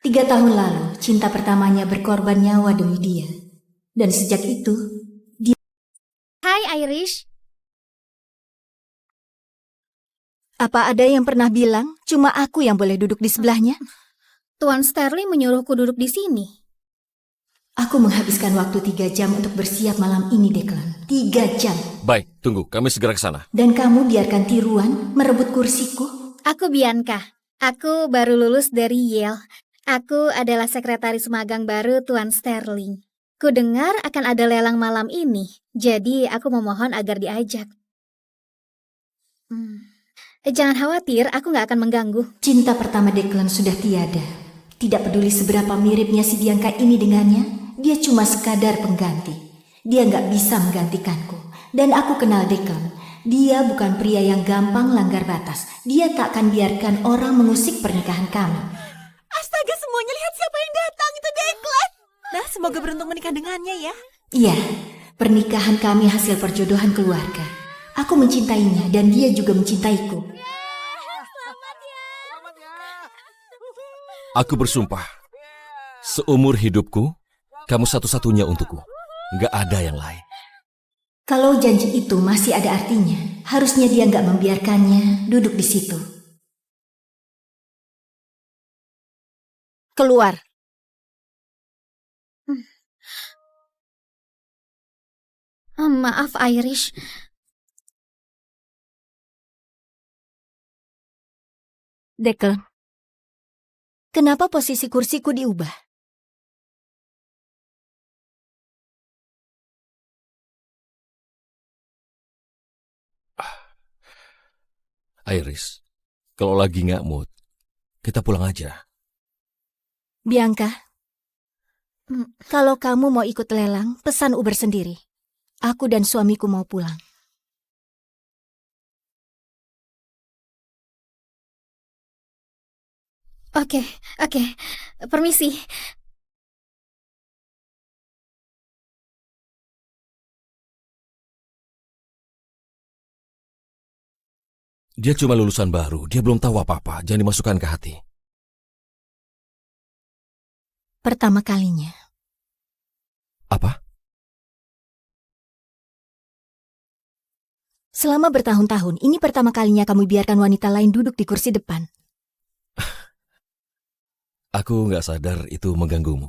3 tahun lalu, cinta pertamanya berkorban nyawa demi dia. Dan sejak itu, dia... Hai Irish. Apa ada yang pernah bilang, cuma aku yang boleh duduk di sebelahnya? Tuan Sterling menyuruhku duduk di sini. Aku menghabiskan waktu 3 jam untuk bersiap malam ini, Declan. 3 jam. Baik, tunggu. Kami segera ke sana. Dan kamu biarkan tiruan merebut kursiku? Aku Bianca. Aku baru lulus dari Yale. Aku adalah sekretaris magang baru Tuan Sterling. Ku dengar akan ada lelang malam ini, jadi aku memohon agar diajak. Jangan khawatir, aku nggak akan mengganggu. Cinta pertama Declan sudah tiada. Tidak peduli seberapa miripnya si Bianca ini dengannya, dia cuma sekadar pengganti. Dia nggak bisa menggantikanku. Dan aku kenal Declan. Dia bukan pria yang gampang langgar batas. Dia tak akan biarkan orang mengusik pernikahan kami. Astaga, semuanya lihat siapa yang datang, itu Declan. Nah, semoga beruntung menikah dengannya ya. Iya, pernikahan kami hasil perjodohan keluarga. Aku mencintainya dan dia juga mencintaiku. Aku bersumpah, seumur hidupku, kamu satu-satunya untukku. Nggak ada yang lain. Kalau janji itu masih ada artinya, harusnya dia nggak membiarkannya duduk di situ. Keluar. Maaf Irish. Declan, kenapa posisi kursiku diubah? Iris, kalau lagi nggak mood, kita pulang aja. Bianca, kalau kamu mau ikut lelang, pesan Uber sendiri. Aku dan suamiku mau pulang. Oke. Permisi. Dia cuma lulusan baru, dia belum tahu apa-apa, jangan dimasukkan ke hati. Pertama kalinya. Apa? Selama bertahun-tahun, ini pertama kalinya kamu biarkan wanita lain duduk di kursi depan. Aku nggak sadar itu mengganggumu.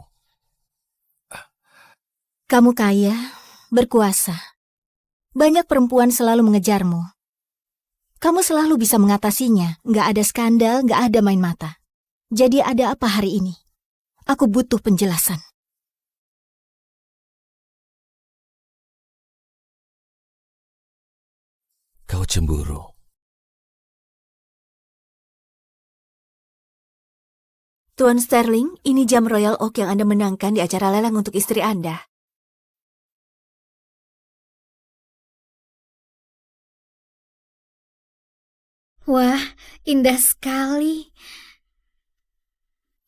Kamu kaya, berkuasa. Banyak perempuan selalu mengejarmu. Kamu selalu bisa mengatasinya, nggak ada skandal, nggak ada main mata. Jadi ada apa hari ini? Aku butuh penjelasan. Kau cemburu. Tuan Sterling, ini jam Royal Oak yang Anda menangkan di acara lelang untuk istri Anda. Wah, indah sekali.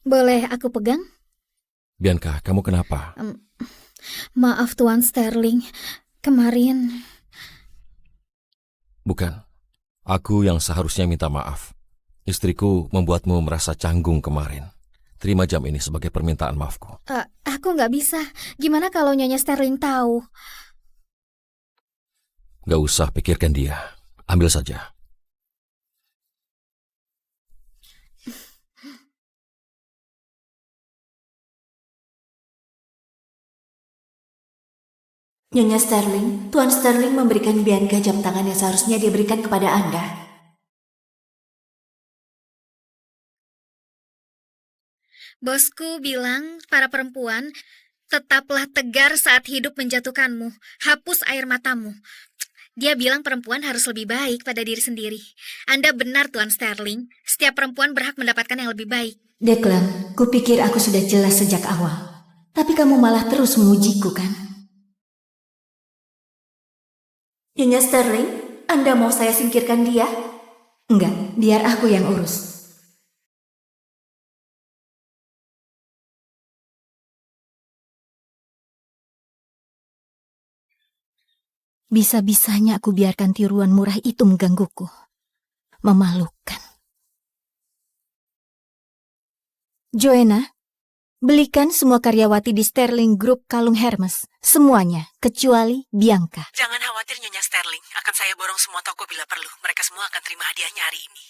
Boleh aku pegang? Bianca, kamu kenapa? Maaf Tuan Sterling, kemarin... Bukan, Aku yang seharusnya minta maaf. Istriku membuatmu merasa canggung kemarin. Terima jam ini sebagai permintaan maafku. Aku nggak bisa. Gimana kalau Nyonya Sterling tahu? Gak usah pikirkan dia. Ambil saja. Nyonya Sterling, Tuan Sterling memberikan Bianca jam tangan yang seharusnya dia berikan kepada Anda. Bosku bilang, para perempuan, tetaplah tegar saat hidup menjatuhkanmu. Hapus air matamu. Dia bilang perempuan harus lebih baik pada diri sendiri. Anda benar, Tuan Sterling. Setiap perempuan berhak mendapatkan yang lebih baik. Declan, kupikir aku sudah jelas sejak awal. Tapi kamu malah terus mengujiku, kan? Nyonya Sterling, Anda mau saya singkirkan dia? Enggak, biar aku yang urus. Bisa-bisanya aku biarkan tiruan murah itu menggangguku. Memalukan. Joanna, belikan semua karyawati di Sterling Group kalung Hermes. Semuanya, kecuali Bianca. Jangan khawatir Nyonya Sterling, akan saya borong semua toko bila perlu. Mereka semua akan terima hadiahnya hari ini.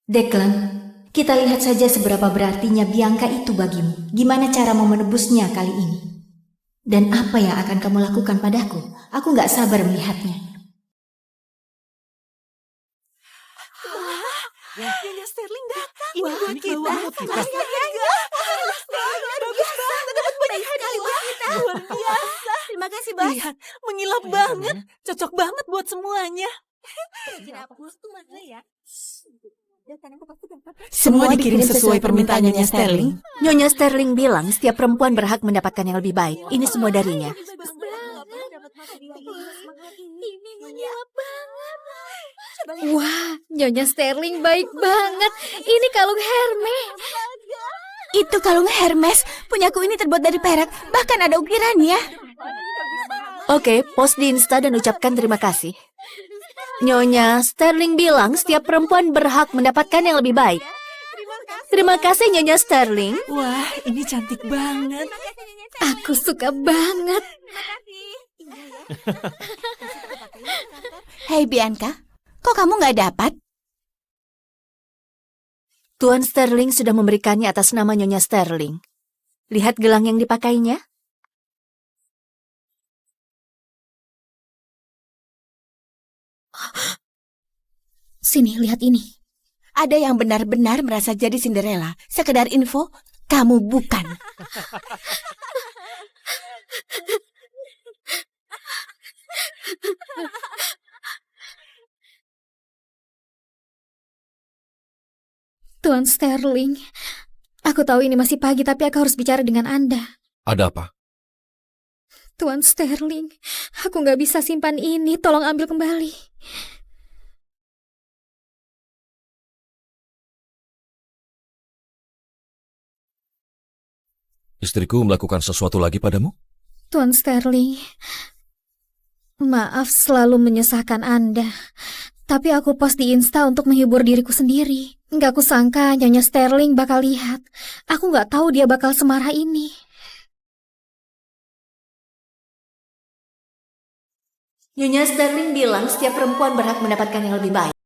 Declan, kita lihat saja seberapa berartinya Bianca itu bagimu. Gimana caramu menebusnya kali ini? Dan apa yang akan kamu lakukan padaku? Aku gak sabar melihatnya. Nyonya Sterling datang. Ini buat kita. Bagus banget. Dapat banyak hadiah buat kita. Luar biasa. Terima kasih, Bos. Lihat, mengilap banget. Cocok banget buat semuanya. Semua dikirim sesuai permintaan Nyonya Sterling. Nyonya Sterling bilang setiap perempuan berhak mendapatkan yang lebih baik. Ini semua darinya. Wah, Nyonya Sterling baik banget. Ini kalung Hermes. Itu kalung Hermes. Punyaku ini terbuat dari perak. Bahkan ada ukirannya. Oke, post di Insta dan ucapkan terima kasih. Nyonya Sterling bilang setiap perempuan berhak mendapatkan yang lebih baik. Terima kasih Nyonya Sterling. Wah, ini cantik banget. Aku suka banget. Hei Bianca, kok kamu gak dapat? Tuan Sterling sudah memberikannya atas nama Nyonya Sterling. Lihat gelang yang dipakainya. Sini, lihat ini. Ada yang benar-benar merasa jadi Cinderella. Sekedar info, kamu bukan. Tuan Sterling, aku tahu ini masih pagi, tapi aku harus bicara dengan Anda. Ada apa? Tuan Sterling, aku nggak bisa simpan ini. Tolong ambil kembali. Istriku melakukan sesuatu lagi padamu? Tuan Sterling, maaf selalu menyusahkan Anda. Tapi aku post di Insta untuk menghibur diriku sendiri. Nggak kusangka Nyonya Sterling bakal lihat. Aku nggak tahu dia bakal semarah ini. Nyonya Sterling bilang setiap perempuan berhak mendapatkan yang lebih baik.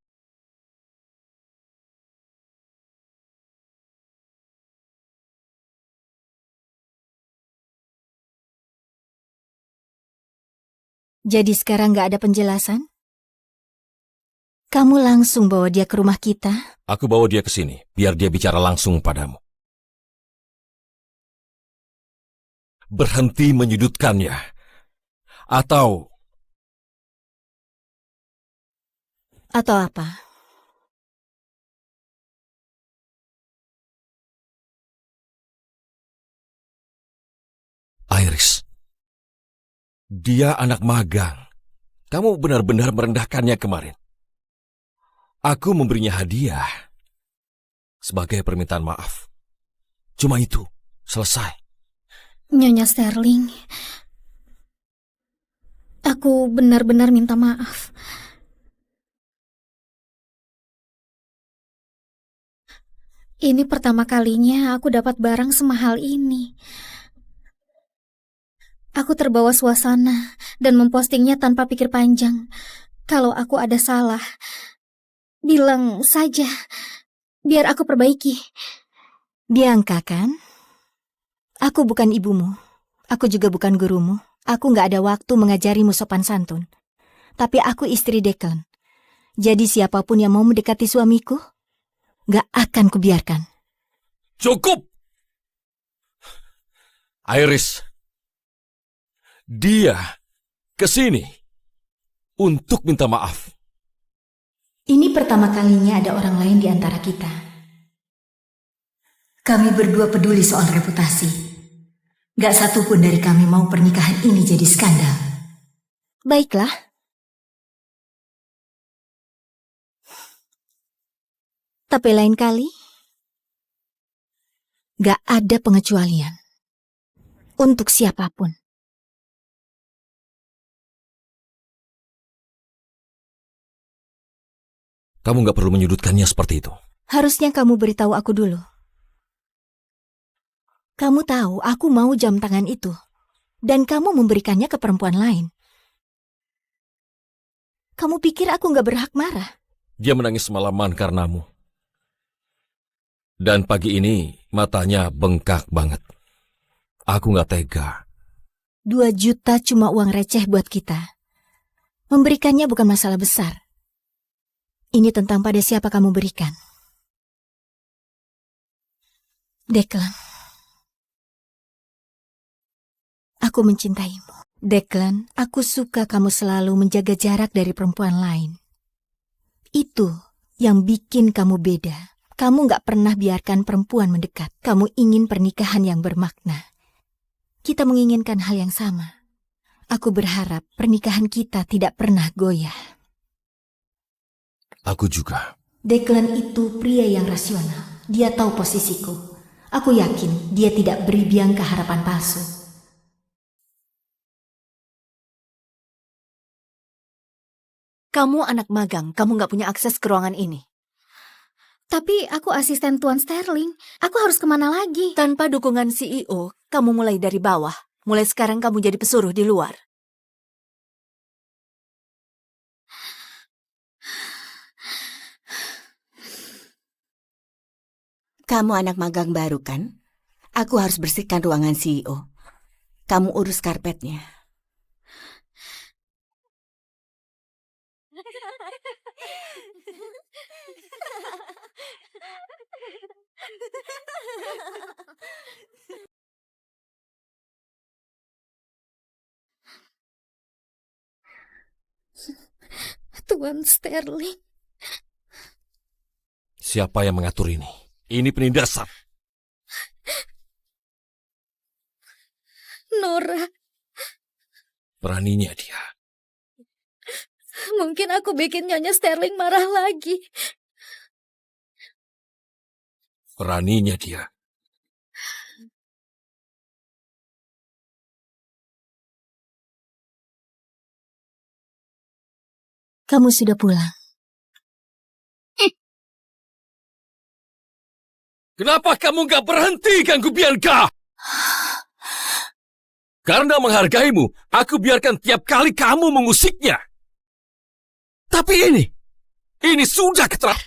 Jadi sekarang nggak ada penjelasan? Kamu langsung bawa dia ke rumah kita? Aku bawa dia ke sini, biar dia bicara langsung padamu. Berhenti menyudutkannya. Atau apa? Iris. Dia anak magang. Kamu benar-benar merendahkannya kemarin. Aku memberinya hadiah sebagai permintaan maaf. Cuma itu, selesai. Nyonya Sterling, aku benar-benar minta maaf. Ini pertama kalinya aku dapat barang semahal ini. Aku terbawa suasana dan mempostingnya tanpa pikir panjang. Kalau aku ada salah, bilang saja, biar aku perbaiki. Bianca kan? Aku bukan ibumu. Aku juga bukan gurumu. Aku gak ada waktu mengajarimu sopan santun. Tapi aku istri Declan. Jadi siapapun yang mau mendekati suamiku, gak akan kubiarkan. Cukup! Iris, dia kesini untuk minta maaf. Ini pertama kalinya ada orang lain di antara kita. Kami berdua peduli soal reputasi. Gak satupun dari kami mau pernikahan ini jadi skandal. Baiklah. Tapi lain kali, gak ada pengecualian. Untuk siapapun. Kamu gak perlu menyudutkannya seperti itu. Harusnya kamu beritahu aku dulu. Kamu tahu aku mau jam tangan itu. Dan kamu memberikannya ke perempuan lain. Kamu pikir aku gak berhak marah? Dia menangis semalaman karenamu. Dan pagi ini matanya bengkak banget. Aku gak tega. 2 juta cuma uang receh buat kita. Memberikannya bukan masalah besar. Ini tentang pada siapa kamu berikan. Declan. Aku mencintaimu. Declan, aku suka kamu selalu menjaga jarak dari perempuan lain. Itu yang bikin kamu beda. Kamu gak pernah biarkan perempuan mendekat. Kamu ingin pernikahan yang bermakna. Kita menginginkan hal yang sama. Aku berharap pernikahan kita tidak pernah goyah. Aku juga. Declan itu pria yang rasional. Dia tahu posisiku. Aku yakin dia tidak beri Bianca harapan palsu. Kamu anak magang, kamu gak punya akses ke ruangan ini. Tapi aku asisten Tuan Sterling. Aku harus kemana lagi? Tanpa dukungan CEO, kamu mulai dari bawah. Mulai sekarang kamu jadi pesuruh di luar. Kamu anak magang baru kan? Aku harus bersihkan ruangan CEO. Kamu urus karpetnya. Tuan Sterling. Siapa yang mengatur ini? Ini penindasan. Nora. Beraninya dia. Mungkin aku bikin Nyonya Sterling marah lagi. Beraninya dia. Kamu sudah pulang. Kenapa kamu gak berhenti ganggu Bianca? Karena menghargaimu, aku biarkan tiap kali kamu mengusiknya. Tapi ini sudah keterlaluan.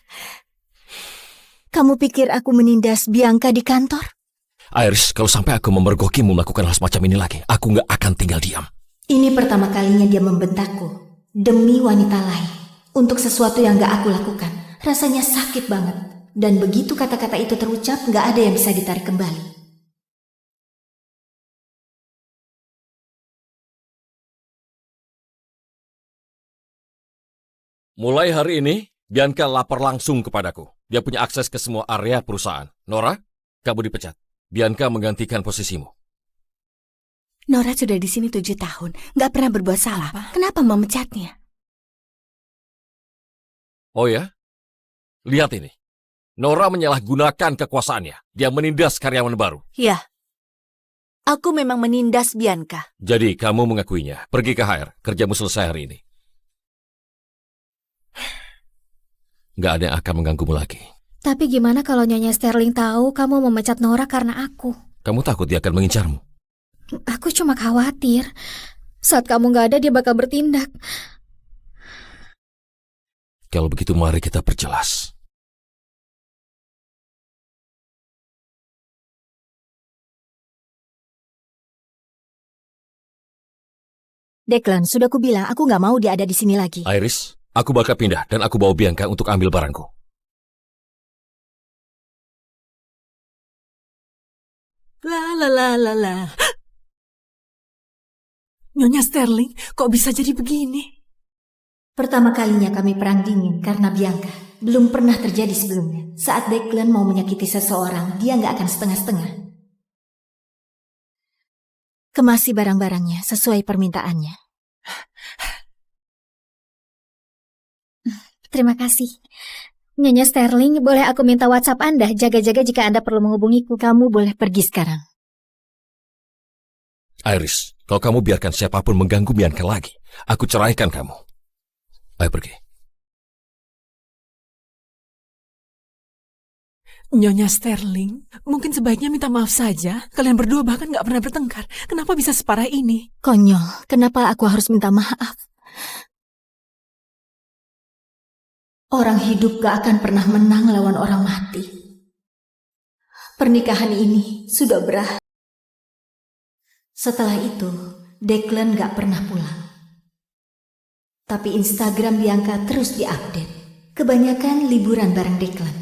Kamu pikir aku menindas Bianca di kantor? Iris, kalau sampai aku memergokimu melakukan hal semacam ini lagi, aku gak akan tinggal diam. Ini pertama kalinya dia membentakku. Demi wanita lain. Untuk sesuatu yang gak aku lakukan. Rasanya sakit banget. Dan begitu kata-kata itu terucap, gak ada yang bisa ditarik kembali. Mulai hari ini, Bianca lapor langsung kepadaku. Dia punya akses ke semua area perusahaan. Nora, kamu dipecat. Bianca menggantikan posisimu. Nora sudah di sini 7 tahun, gak pernah berbuat salah. Kenapa memecatnya? Oh ya? Lihat ini. Nora menyalahgunakan kekuasaannya. Dia menindas karyawan baru. Ya. Aku memang menindas Bianca. Jadi kamu mengakuinya. Pergi ke HR. Kerjamu selesai hari ini. Gak ada yang akan mengganggumu lagi. Tapi gimana kalau Nyonya Sterling tahu kamu memecat Nora karena aku? Kamu takut dia akan mengincarmu? Aku cuma khawatir. Saat kamu nggak ada, dia bakal bertindak. Kalau begitu mari kita perjelas. Declan, sudah kubilang aku nggak mau dia ada di sini lagi. Iris, aku bakal pindah dan aku bawa Bianca untuk ambil barangku. La. Nyonya Sterling, kok bisa jadi begini? Pertama kalinya kami perang dingin karena Bianca. Belum pernah terjadi sebelumnya. Saat Declan mau menyakiti seseorang, dia nggak akan setengah-setengah. Kemasi barang-barangnya sesuai permintaannya. Terima kasih. Nyonya Sterling, boleh aku minta WhatsApp Anda? Jaga-jaga jika Anda perlu menghubungiku. Kamu boleh pergi sekarang. Iris, kalau kamu biarkan siapapun mengganggu Bianca lagi, aku ceraikan kamu. Ayo pergi. Nyonya Sterling, mungkin sebaiknya minta maaf saja. Kalian berdua bahkan nggak pernah bertengkar. Kenapa bisa separah ini? Konyol, kenapa aku harus minta maaf? Orang hidup gak akan pernah menang lawan orang mati. Pernikahan ini sudah berakhir. Setelah itu, Declan gak pernah pulang. Tapi Instagram Bianca terus diupdate. Kebanyakan liburan bareng Declan.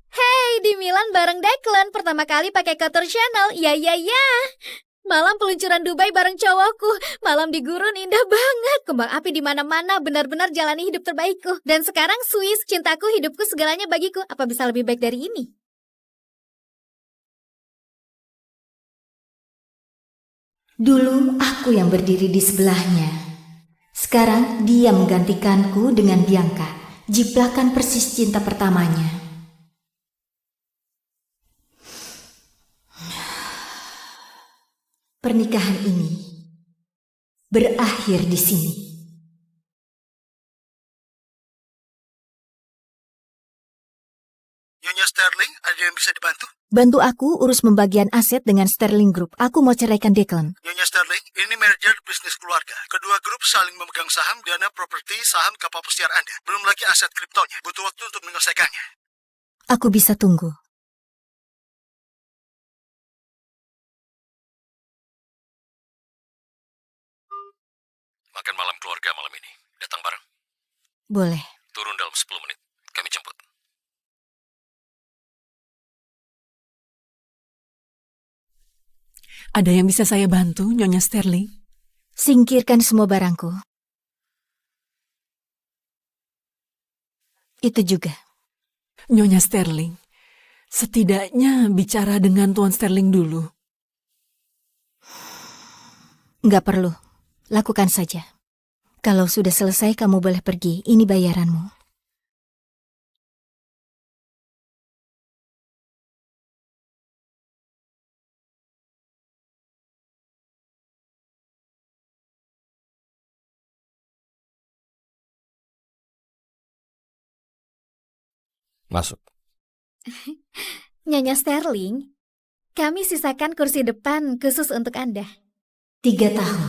Hey, di Milan bareng Declan. Pertama kali pakai Couture Channel. Ya. Malam peluncuran Dubai bareng cowokku. Malam di gurun indah banget. Kembang api di mana-mana, benar-benar jalani hidup terbaikku. Dan sekarang Swiss, cintaku, hidupku, segalanya bagiku. Apa bisa lebih baik dari ini? Dulu aku yang berdiri di sebelahnya. Sekarang dia menggantikanku dengan Bianca. Jiplakan persis cinta pertamanya. Pernikahan ini berakhir di sini. Nyonya Sterling, ada yang bisa dibantu? Bantu aku urus pembagian aset dengan Sterling Group. Aku mau ceraikan Declan. Nyonya Sterling, ini merger bisnis keluarga. Kedua grup saling memegang saham dana properti saham kapal pesiar Anda. Belum lagi aset kriptonya. Butuh waktu untuk menyelesaikannya. Aku bisa tunggu. Makan malam keluarga malam ini. Datang bareng. Boleh. Turun dalam 10 menit. Kami jemput. Ada yang bisa saya bantu, Nyonya Sterling? Singkirkan semua barangku. Itu juga. Nyonya Sterling, setidaknya bicara dengan Tuan Sterling dulu. Nggak perlu. Lakukan saja. Kalau sudah selesai, kamu boleh pergi. Ini bayaranmu. Masuk. Nyonya Sterling, kami sisakan kursi depan khusus untuk Anda. 3 tahun.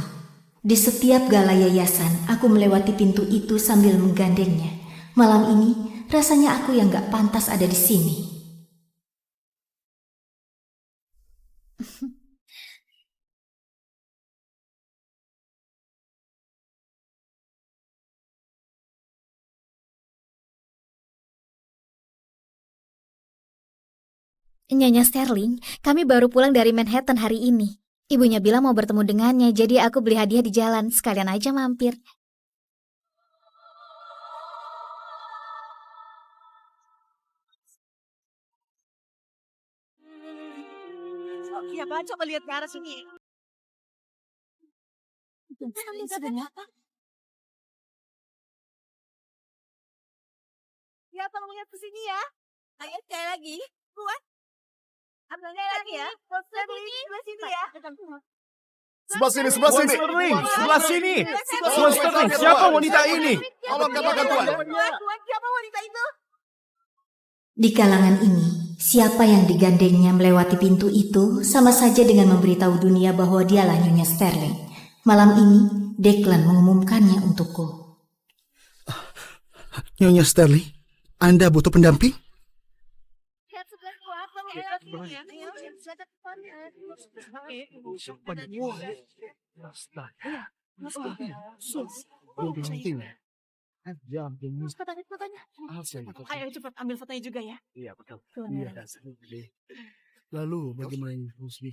Di setiap gala yayasan, aku melewati pintu itu sambil menggandengnya. Malam ini, rasanya aku yang gak pantas ada di sini. Nyonya Sterling, kami baru pulang dari Manhattan hari ini. Ibunya bilang mau bertemu dengannya, jadi aku beli hadiah di jalan. Sekalian aja mampir. Iya, Pak, coba lihat ke arah sini. Apa? Ya, tolong lihat ke sini ya. Ayo, sekali lagi. Kuat. Ambil lagi ya. Sebelah sini ya. Sebelah sini, sebelah sini. Sterling, sebelah sini. Tuan Sterling, siapa wanita ini? Tolong katakan Tuan. Siapa wanita itu? Di kalangan ini, siapa yang digandengnya melewati pintu itu sama saja dengan memberitahu dunia bahwa dialah Nyonya Sterling. Malam ini, Declan mengumumkannya untukku. Nyonya Sterling, Anda butuh pendamping? Ayo cepat ambil fotonya juga ya. Iya, betul. Iya. Lalu bagaimana musik